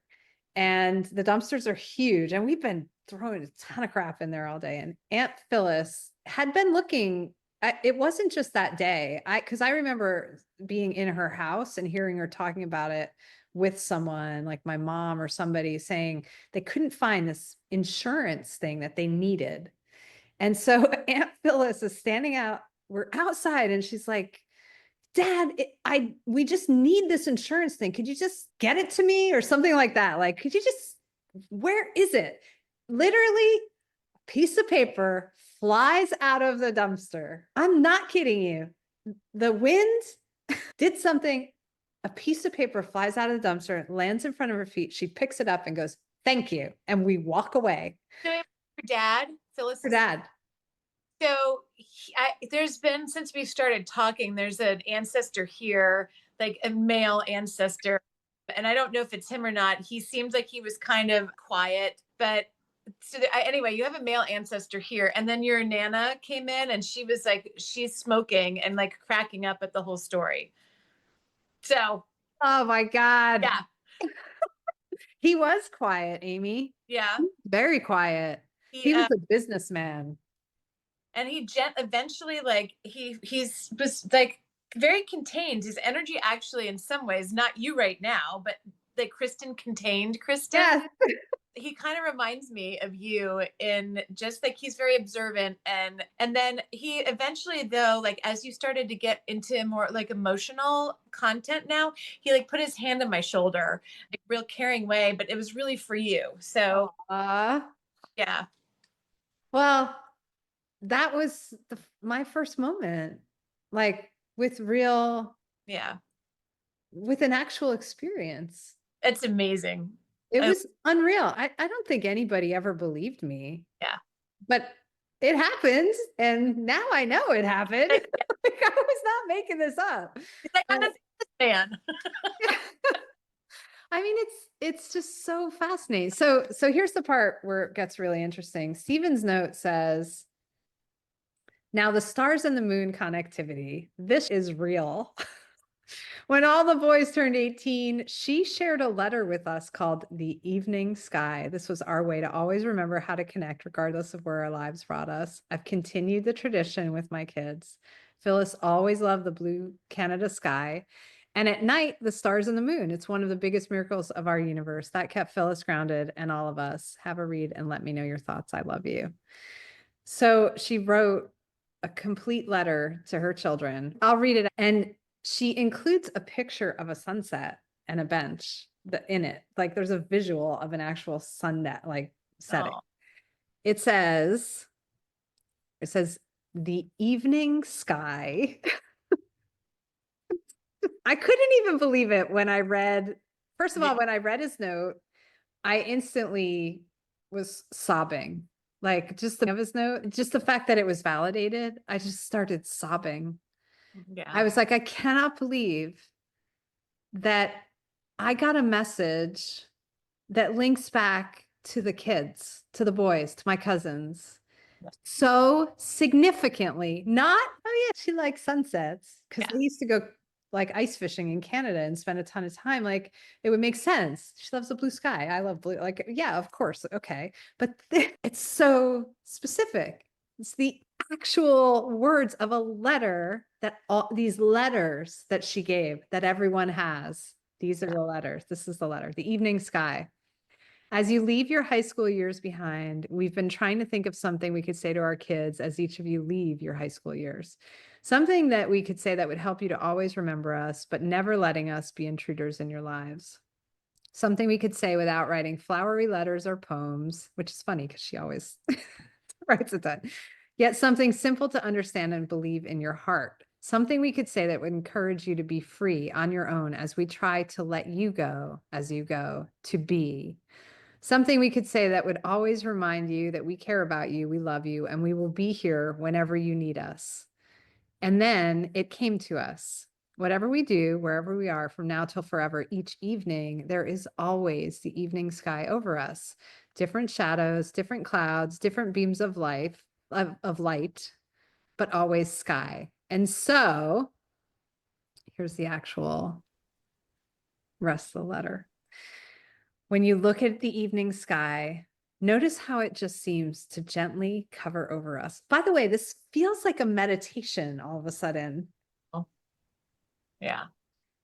and the dumpsters are huge, and we've been throwing a ton of crap in there all day. And Aunt Phyllis had been looking. It wasn't just that day. Because I remember being in her house and hearing her talking about it with someone like my mom or somebody, saying they couldn't find this insurance thing that they needed. And so Aunt Phyllis is standing out. We're outside, and she's like, Dad, we just need this insurance thing. Could you just get it to me or something like that? Like, could you just, where is it? Literally, a piece of paper flies out of the dumpster. I'm not kidding you. The wind did something. A piece of paper flies out of the dumpster, lands in front of her feet. She picks it up and goes, "Thank you." And we walk away. So your dad, Her Phyllis's. dad. So there's been, since we started talking, there's an ancestor here, like a male ancestor. And I don't know if it's him or not. He seems like he was kind of quiet, but so anyway, you have a male ancestor here. And then your Nana came in and she was like, she's smoking and like cracking up at the whole story. So, Oh my God. yeah, He was quiet, Amy. yeah. Very quiet. He, He was a businessman. and he eventually, like, he's was like very contained. His energy actually, in some ways, not you right now, but like Kristen contained Kristen. Yes. He kind of reminds me of you in just like he's very observant, and then he eventually, though, like as you started to get into more like emotional content now, he like put his hand on my shoulder, like real caring way, but it was really for you. So Uh, yeah, well, that was my first moment, like with yeah, with an actual experience. it's amazing. It I, was unreal. I don't think anybody ever believed me, yeah. but it happened. And now I know it happened. Like, I was not making this up. He's like, I'm But a fan. I mean, it's just so fascinating. So here's the part where it gets really interesting. Stephen's note says, now the stars and the moon connectivity, this is real. When all the boys turned 18, she shared a letter with us called The Evening Sky. This was our way to always remember how to connect, regardless of where our lives brought us. I've continued the tradition with my kids. Phyllis always loved the blue Canada sky. And at night, the stars and the moon. It's one of the biggest miracles of our universe. That kept Phyllis grounded and all of us. Have a read and let me know your thoughts. I love you. So she wrote a complete letter to her children. I'll read it. And she includes a picture of a sunset and a bench in it. Like there's a visual of an actual sunset, like setting. Oh, It says, the evening sky. I couldn't even believe it when I read, first of all, when I read his note, I instantly was sobbing. Like just of his note, just the fact that it was validated, I just started sobbing. yeah, I was like, I cannot believe that I got a message that links back to the kids, to the boys, to my cousins so significantly. Not, oh yeah, she likes sunsets because yeah. they used to go like ice fishing in Canada and spend a ton of time. Like it would make sense. She loves the blue sky. I love blue. Like, yeah, of course. Okay. But it's so specific. It's the actual words of a letter that all these letters that she gave that everyone has. These are the letters. This is the letter, the evening sky. As you leave your high school years behind, we've been trying to think of something we could say to our kids as each of you leave your high school years. Something that we could say that would help you to always remember us, but never letting us be intruders in your lives. Something we could say without writing flowery letters or poems, which is funny because she always writes it down. Yet something simple to understand and believe in your heart. Something we could say that would encourage you to be free on your own as we try to let you go as you go, to be. Something we could say that would always remind you that we care about you, we love you, and we will be here whenever you need us. And then it came to us. Whatever we do, wherever we are from now till forever, each evening, there is always the evening sky over us. Different shadows, different clouds, different beams of life, of light, but always sky. And so here's the actual Rest the letter. When you look at the evening sky, notice how it just seems to gently cover over us. By the way, this feels like a meditation all of a sudden, Oh, yeah.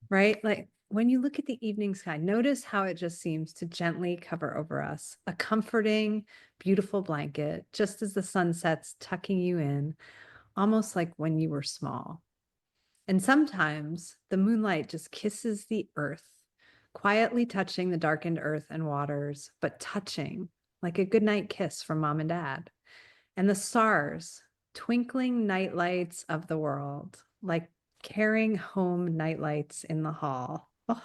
right? Like when you look at the evening sky, notice how it just seems to gently cover over us, a comforting, beautiful blanket, just as the sun sets, tucking you in, almost like when you were small. And sometimes the moonlight just kisses the earth, quietly touching the darkened earth and waters, but touching like a goodnight kiss from mom and dad. And the stars, twinkling nightlights of the world, like carrying home nightlights in the hall. Oh.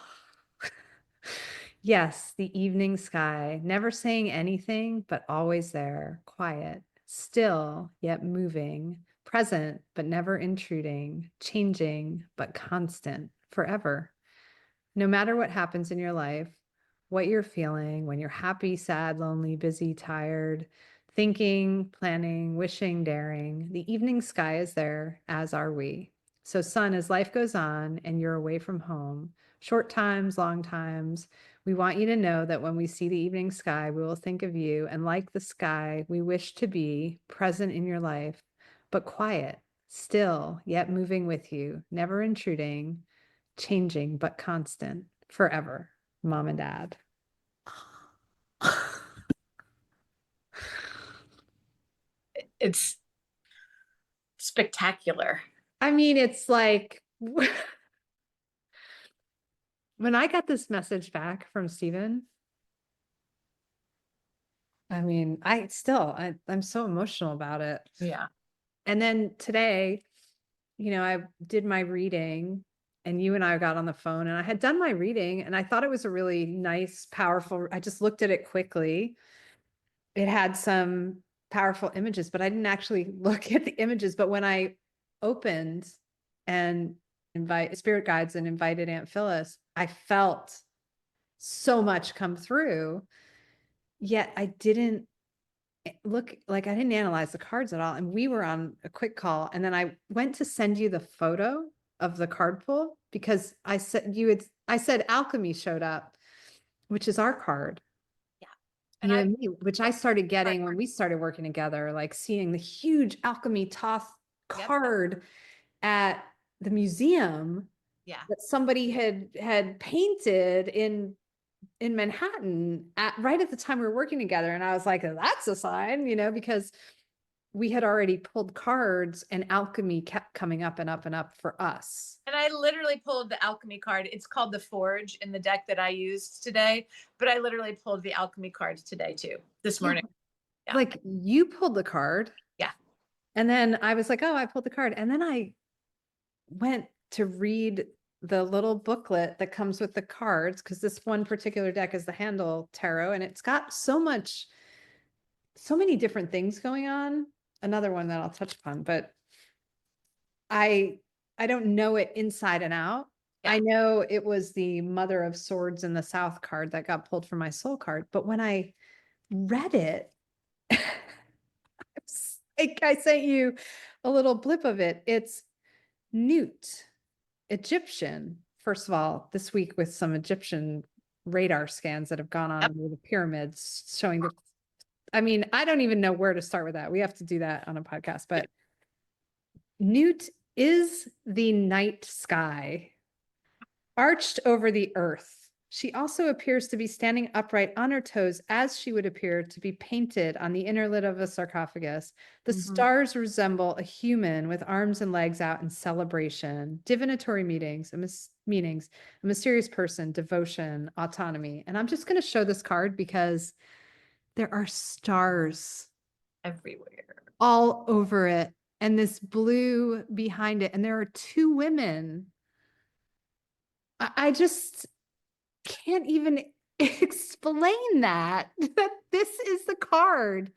Yes, the evening sky, never saying anything, but always there, quiet, still, yet moving, present, but never intruding, changing, but constant, forever. No matter what happens in your life, what you're feeling, when you're happy, sad, lonely, busy, tired, thinking, planning, wishing, daring, the evening sky is there, as are we. So, son, as life goes on and you're away from home, short times, long times, we want you to know that when we see the evening sky, we will think of you, and like the sky, we wish to be present in your life, but quiet, still, yet moving with you, never intruding, changing but constant, forever, mom and dad. It's spectacular. I mean, it's like when I got this message back from Stephen, I mean, I'm so emotional about it. Yeah. And then today, I did my reading and you and I got on the phone and I had done my reading and I thought it was a really nice, powerful, I just looked at it quickly. It had some powerful images, but I didn't actually look at the images. But when I opened and invite spirit guides and invited Aunt Phyllis, I felt so much come through. Yet I didn't look like I didn't analyze the cards at all. And we were on a quick call. And then I went to send you the photo of the card pull because I said alchemy showed up, which is our card. Yeah. And You I, and me, which I started getting when we started working together, like seeing the huge alchemy Toth yep. card at the museum Yeah. that somebody had painted in Manhattan right at the time we were working together. And I was like, that's a sign, because we had already pulled cards and alchemy kept coming up and up and up for us. And I literally pulled the alchemy card. It's called the Forge in the deck that I used today, but I literally pulled the alchemy cards today too, this morning. Yeah. Like you pulled the card. Yeah. And then I was like, oh, I pulled the card. And then I went to read the little booklet that comes with the cards because this one particular deck is the Handle Tarot and it's got so many different things going on. Another one that I'll touch upon, but I don't know it inside and out. Yeah. I know it was the Mother of Swords in the South card that got pulled from my soul card, but when I read it, I sent you a little blip of it. It's Newt, Egyptian. First of all, this week with some Egyptian radar scans that have gone on Yep. under the pyramids showing that, I mean, I don't even know where to start with that. We have to do that on a podcast, but Newt is the night sky arched over the earth. She also appears to be standing upright on her toes as she would appear to be painted on the inner lid of a sarcophagus. The stars resemble a human with arms and legs out in celebration, divinatory meanings, a mysterious person, devotion, autonomy. And I'm just going to show this card because there are stars Everywhere. all over it and this blue behind it. And there are two women. I just can't even explain that this is the card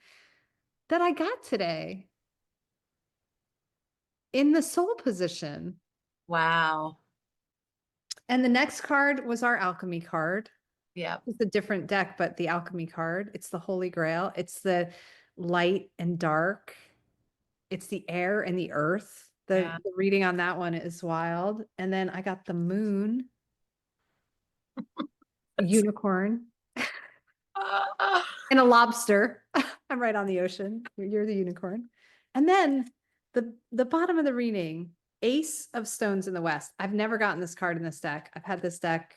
that I got today in the soul position. Wow. And the next card was our alchemy card. Yeah. It's a different deck, but the alchemy card, it's the Holy Grail. It's the light and dark. It's the air and the earth. The reading on that one is wild. And then I got the moon. unicorn, Uh, and a lobster. I'm right on the ocean. You're the unicorn. And then the bottom of the reading, Ace of Stones in the West. I've never gotten this card in this deck. I've had this deck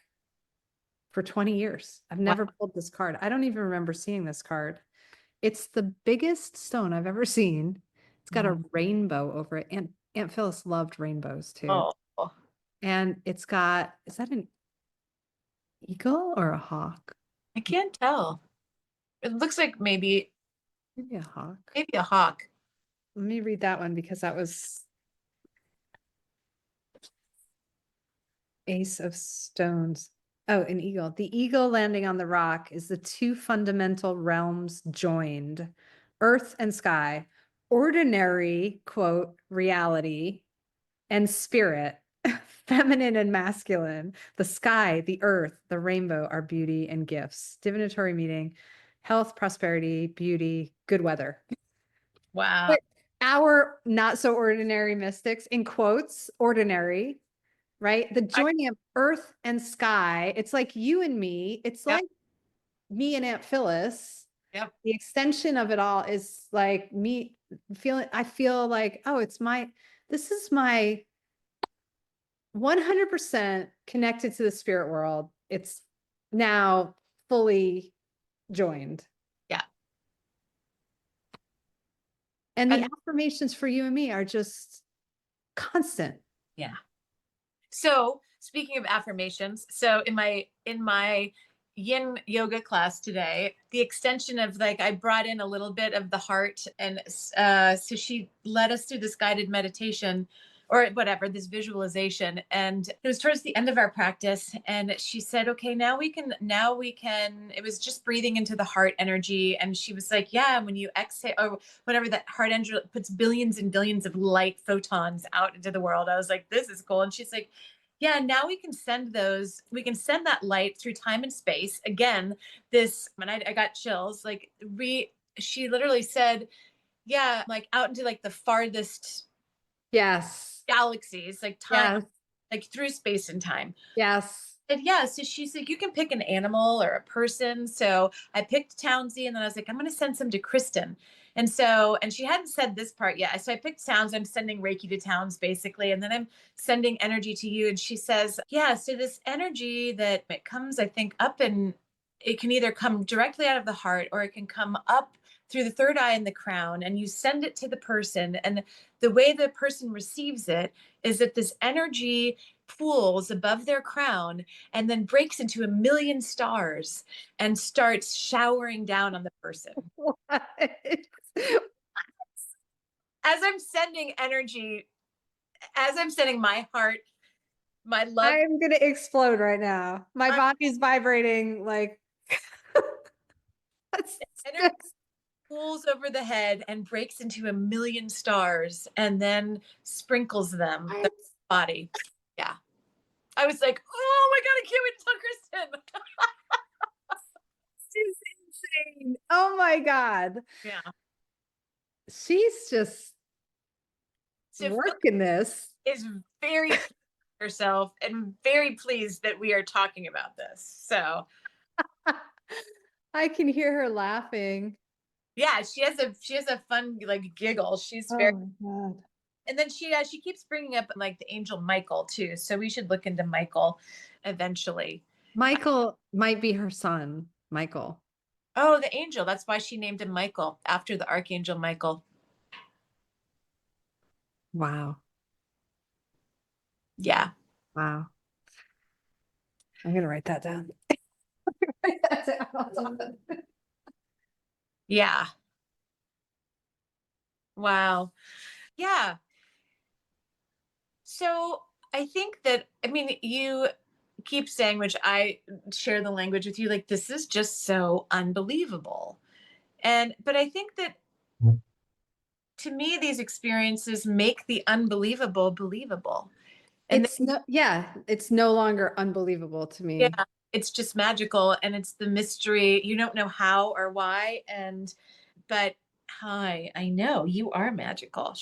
for 20 years. I've wow. never pulled this card. I don't even remember seeing this card. It's the biggest stone I've ever seen. It's got a rainbow over it. And Aunt Phyllis loved rainbows too. Oh, And it's got, is that an eagle or a hawk? I can't tell. It looks like Maybe a hawk. maybe a hawk. Let me read that one because that was Ace of Stones. Oh, an eagle. The eagle landing on the rock is the two fundamental realms joined, earth and sky, ordinary, quote, reality, and spirit, feminine and masculine. The sky, the earth, the rainbow are beauty and gifts. Divinatory meaning, health, prosperity, beauty, good weather. Wow. But our not so ordinary mystics, in quotes, ordinary, right? The joining of earth and sky. It's like you and me. It's Yep. like me and Aunt Phyllis. Yep. The extension of it all is like me feeling, I feel like, oh, this is my 100% connected to the spirit world. It's now fully joined. Yeah. And the And affirmations for you and me are just constant. yeah. So speaking of affirmations, so in my yin yoga class today, the extension of like I brought in a little bit of the heart, and so she led us through this guided meditation or whatever, this visualization. And it was towards the end of our practice, and she said, okay, now we can, it was just breathing into the heart energy. And she was like, yeah, when you exhale or whatever, that heart energy puts billions and billions of light photons out into the world. I was like, this is cool. And she's like, yeah, now we can send that light through time and space. Again, and I got chills, like she literally said, yeah, like out into like the farthest Yes. galaxies, like time, Yes. like through space and time. Yes. And yeah, so she's like, you can pick an animal or a person. So I picked Townsy, and then I was like, I'm going to send some to Kristen. And she hadn't said this part yet. So I picked Towns. I'm sending Reiki to Towns basically. And then I'm sending energy to you. And she says, yeah, so this energy that it comes, I think, up, and it can either come directly out of the heart or it can come up through the third eye and the crown. And you send it to the person. And the way the person receives it is that this energy pools above their crown and then breaks into a million stars and starts showering down on the person. What? As I'm sending energy, as I'm sending my heart, my love, I'm gonna explode right now. My body's vibrating like that's energy pools over the head and breaks into a million stars and then sprinkles them the body. Yeah. I was like, oh my God, I can't wait to tell Kristen. is insane. Oh my God. Yeah. She's just So Phil working this. is very pleased with herself and very pleased that we are talking about this. So I can hear her laughing. yeah, she has a fun like giggle. She's very, Oh my God. and then she keeps bringing up like the angel Michael too. So we should look into Michael eventually. Michael might be her son, Michael. Oh, the angel. That's why she named him Michael after the archangel Michael. Wow. Yeah. Wow. I'm gonna write that down. Write that down. Yeah. Wow. Yeah. So I think that, I mean, you keep saying, which I share the language with you, like, this is just so unbelievable. But I think that to me, these experiences make the unbelievable believable. And It's no longer unbelievable to yeah, me. it's just magical, and it's the mystery. You don't know how or why. But hi, I know you are magical.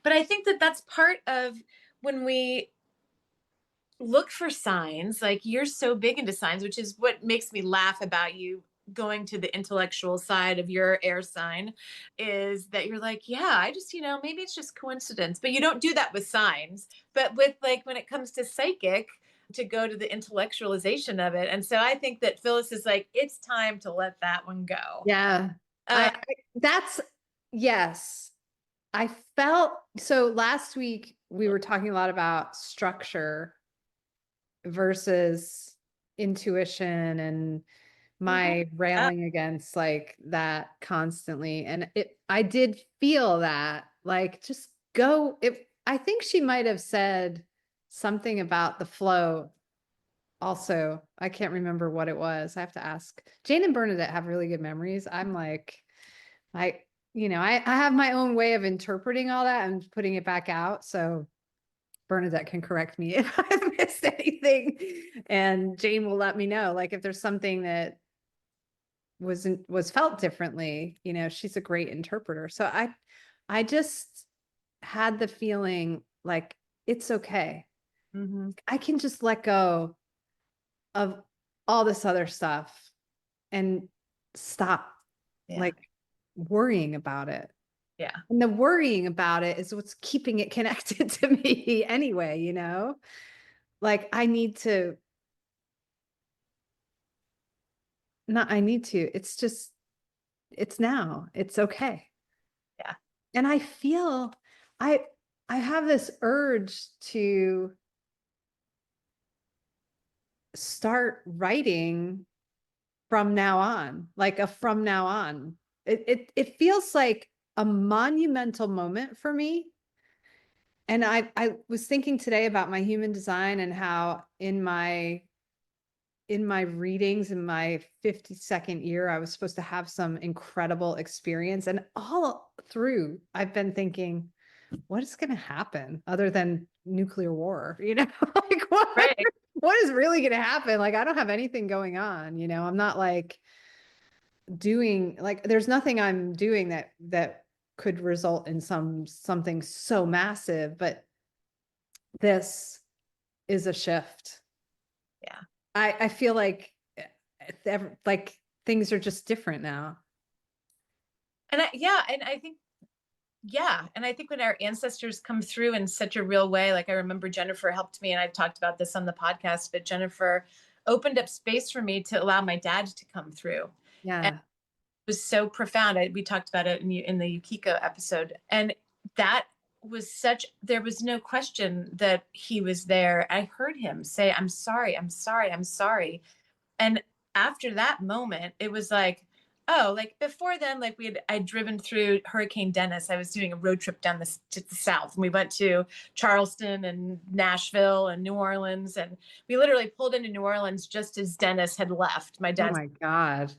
But I think that that's part of when we look for signs. Like, you're so big into signs, which is what makes me laugh about you going to the intellectual side of your air sign, is that you're like, yeah, I just, maybe it's just coincidence. But you don't do that with signs. But with, like, when it comes to psychic, to go to the intellectualization of it. And so I think that Phyllis is like, it's time to let that one go. Yeah. Uh, That's, yes. I felt so last week we were talking a lot about structure versus intuition and mhm. my Yeah. railing against like that constantly. And I did feel that like, just go. I think she might have said something about the flow also. I can't remember what it was. I have to ask. Jane and Bernadette have really good memories. I'm like, I, I have my own way of interpreting all that and putting it back out. So Bernadette can correct me if I've missed anything. And Jane will let me know, like, if there's something that was felt differently. She's a great interpreter. So I just had the feeling like it's okay. Mhm. I can just let go of all this other stuff and stop Yeah. like worrying about it. Yeah. And the worrying about it is what's keeping it connected to me anyway, Like I need to, not I need to, it's just, it's now, it's okay. Yeah. And I feel I I have this urge to start writing from now on, like a from now on. It feels like a monumental moment for me. And I was thinking today about my human design and how in my readings in my 52nd year, I was supposed to have some incredible experience. And all through, I've been thinking, what is going to happen other than nuclear war? Like Right. what is really going to happen? Like, I don't have anything going on. I'm not like doing, like, there's nothing I'm doing that could result in something so massive, but this is a shift. Yeah. I feel like things are just different now. And I think when our ancestors come through in such a real way, like I remember Jennifer helped me, and I've talked about this on the podcast, but Jennifer opened up space for me to allow my dad to come through. And Yeah. it was so profound. We talked about it in the Yukiko episode. And that was there was no question that he was there. I heard him say, I'm sorry, I'm sorry, I'm sorry. And after that moment, it was like, oh, like before then, like I'd driven through Hurricane Dennis. I was doing a road trip down to the south, and we went to Charleston and Nashville and New Orleans, and we literally pulled into New Orleans just as Dennis had left. My Oh dad's my God.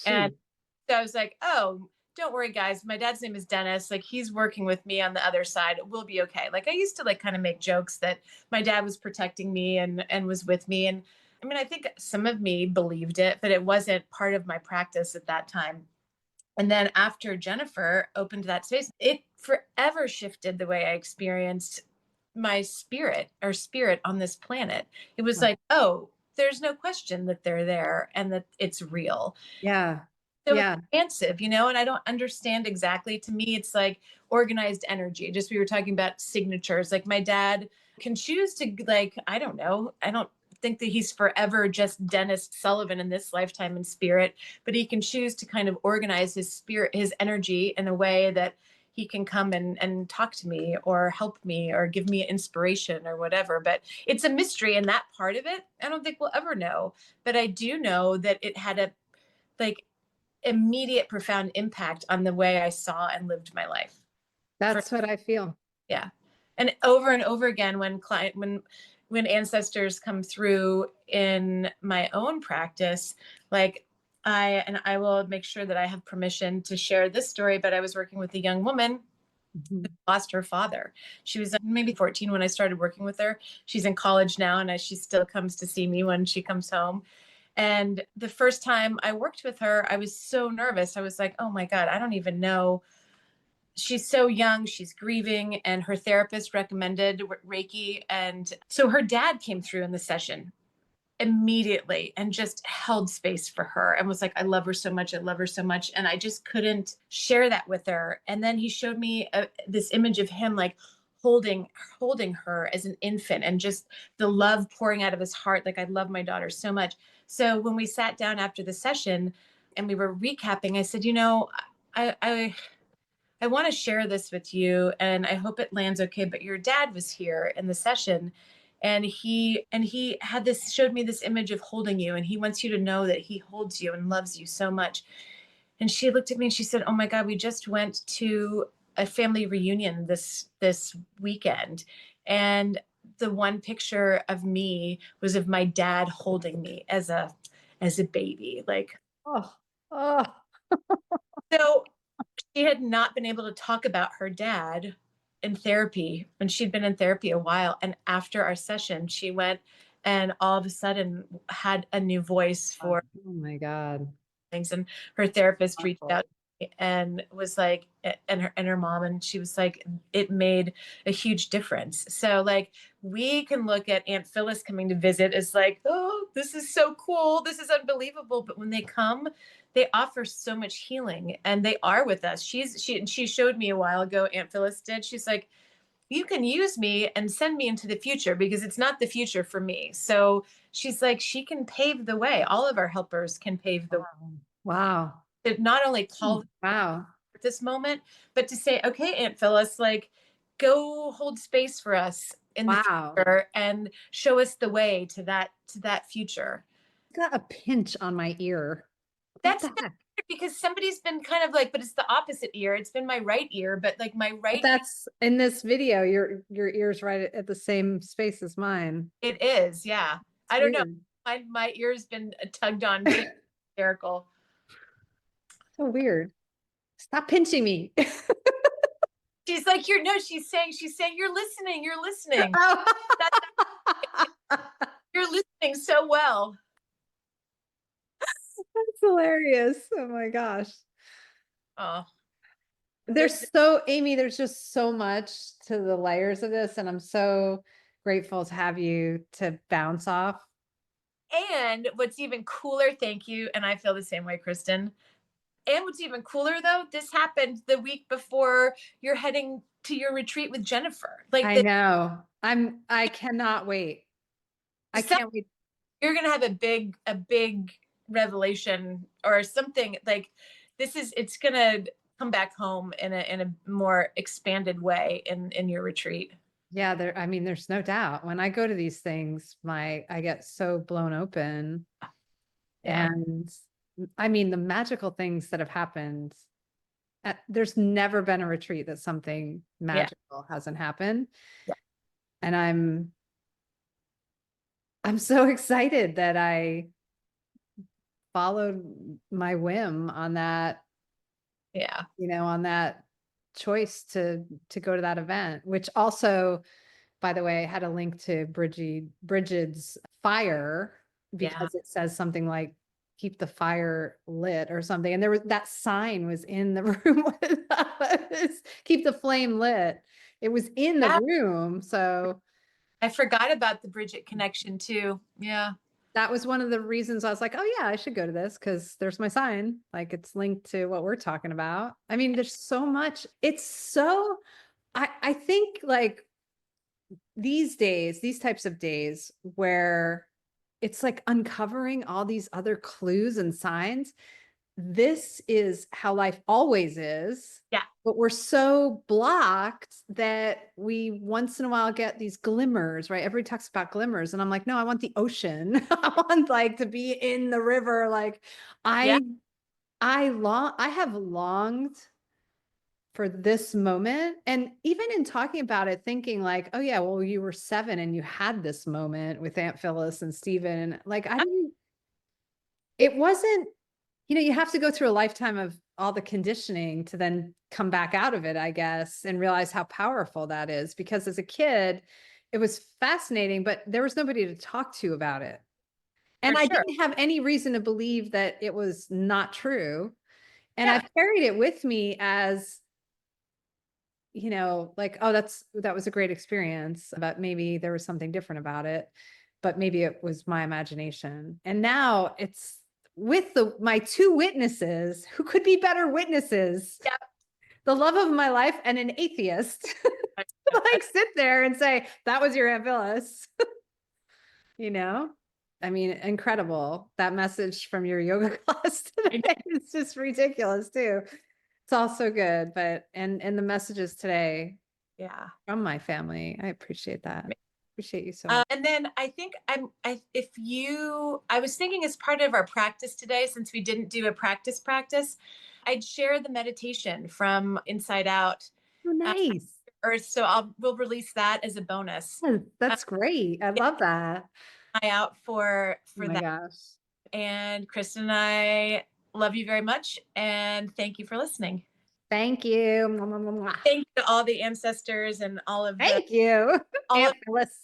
and Gee. so I was like, oh, don't worry, guys. My dad's name is Dennis. Like, he's working with me on the other side. We'll be okay. Like, I used to like kind of make jokes that my dad was protecting me and was with me. And I mean, I think some of me believed it, but it wasn't part of my practice at that time. And then after Jennifer opened that space, it forever shifted the way I experienced my spirit on this planet. It was like, oh, there's no question that they're there and that it's real. Yeah. So Yeah. expansive, and I don't understand exactly. To me, it's like organized energy. Just we were talking about signatures. Like my dad can choose to, like, I don't know. I don't think that he's forever just Dennis Sullivan in this lifetime in spirit, but he can choose to kind of organize his spirit, his energy in a way that he can come and talk to me or help me or give me inspiration or whatever. But it's a mystery, and that part of it, I don't think we'll ever know. But I do know that it had a like immediate profound impact on the way I saw and lived my life. For That's what I feel. Yeah. And over again, when ancestors come through in my own practice, like I will make sure that I have permission to share this story, but I was working with a young woman who Mhm. lost her father. She was maybe 14 when I started working with her. She's in college now, and she still comes to see me when she comes home. And the first time I worked with her, I was so nervous. I was like, oh my God, I don't even know she's so young, she's grieving, and her therapist recommended Reiki. And so her dad came through in the session immediately and just held space for her and was like, I love her so much. I love her so much. And I just couldn't share that with her. And then he showed me this image of him like holding her as an infant, and just the love pouring out of his heart. Like, I love my daughter so much. So when we sat down after the session and we were recapping, I said, I want to share this with you and I hope it lands okay. But your dad was here in the session, and he had this, showed me this image of holding you, and he wants you to know that he holds you and loves you so much. And she looked at me and she said, oh my God, we just went to a family reunion this weekend. And the one picture of me was of my dad holding me as a baby. Like, Oh, oh, so she had not been able to talk about her dad in therapy, and she'd been in therapy a while. And after our session, she went and all of a sudden had a new voice oh for my God. things. And her therapist reached Awful. out to me and was like, and her mom, and she was like, it made a huge difference. So like, we can look at Aunt Phyllis coming to visit as like, oh, this is so cool, this is unbelievable. But when they come, they offer so much healing, and they are with us. She showed me a while ago, Aunt Phyllis did. She's like, you can use me and send me into the future, because it's not the future for me. So she's like, she can pave the way. All of our helpers can pave the way Wow. to not only call Wow. at this moment, but to say, okay, Aunt Phyllis, like, go hold space for us in the Wow. future and show us the way to that future. Got a pinch on my ear. What That's the so heck? weird, because somebody's been kind of like, but it's the opposite ear. It's been my right ear, but like my But right ear, that's in this video, your ear's right at the same space as mine. it is. Yeah. It's I don't know. weird. My ear's been tugged on pretty hysterical. So weird. Stop pinching me. She's like, you're no, she's saying, you're listening. You're listening. Oh. That, you're listening so well. That's hilarious. Oh my gosh. Oh, there's, Amy, there's just so much to the layers of this, and I'm so grateful to have you to bounce off. and what's even cooler, thank you. And I feel the same way, Kristen. And what's even cooler though, this happened the week before you're heading to your retreat with Jennifer. Like I the, know. I cannot wait. I some, can't wait. you're gonna have a big revelation or something. Like, it's gonna come back home in a more expanded way in your retreat. Yeah, I mean, there's no doubt. When I go to these things, I get so blown open. Yeah. And I mean, the magical things that have happened. There's never been a retreat that something Yeah. magical hasn't happened. Yeah. And I'm so excited that I followed my whim on that, Yeah. on that choice to go to that event, which also, by the way, had a link to Bridget's fire, Yeah. because it says something like keep the fire lit or something. And there was that sign was in the room with us, keep the flame lit. It was in the Yeah. room. So I forgot about the Bridget connection too. Yeah. that was one of the reasons I was like, oh yeah, I should go to this, because there's my sign. Like, it's linked to what we're talking about. I mean, there's so much. It's so, I think like these days, these types of days where it's like uncovering all these other clues and signs. This is how life always is. Yeah. But we're so blocked that we once in a while get these glimmers, right? Everybody talks about glimmers. And I'm like, no, I want the ocean. I want like to be in the river. Like Yeah. I have longed for this moment. And even in talking about it, thinking like, oh yeah, well, you were 7 and you had this moment with Aunt Phyllis and Stephen. Like I didn't, it wasn't, you have to go through a lifetime of all the conditioning to then come back out of it, I guess, and realize how powerful that is. Because as a kid, it was fascinating, but there was nobody to talk to about it. For And I sure. didn't have any reason to believe that it was not true. And Yeah. I've carried it with me as like, oh, that was a great experience, but maybe there was something different about it, but maybe it was my imagination. And now it's with my two witnesses who could be better witnesses, Yeah. the love of my life and an atheist, like sit there and say, that was your Aunt Phyllis. I mean, incredible. That message from your yoga class today is just ridiculous too. It's all so good, but and the messages today Yeah. from my family, I appreciate that. Appreciate you so much. And then I think I was thinking as part of our practice today, since we didn't do a practice, I'd share the meditation from Inside Out. Oh, nice. Or so we'll release that as a bonus. That's great. I love that. Eye out for Oh my that. gosh. And Kristen and I love you very much, and thank you for listening. Thank you. Mwah, mwah, mwah, mwah. Thank you to all the ancestors and all of Thank you. all Aunt of Phyllis.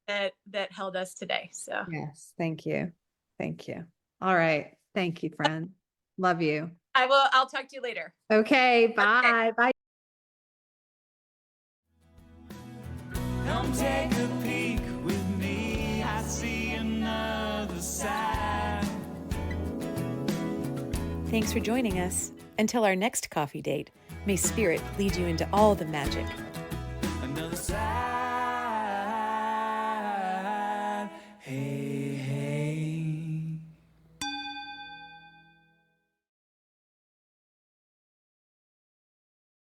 that held us today. So Yes, thank you. Thank you. All right. Thank you, friend. Love you. I'll talk to you later. Okay, bye. Bye. Come take a peek with me. I see another side. Thanks for joining us. Until our next coffee date, may Spirit lead you into all the magic. Another side. Hey.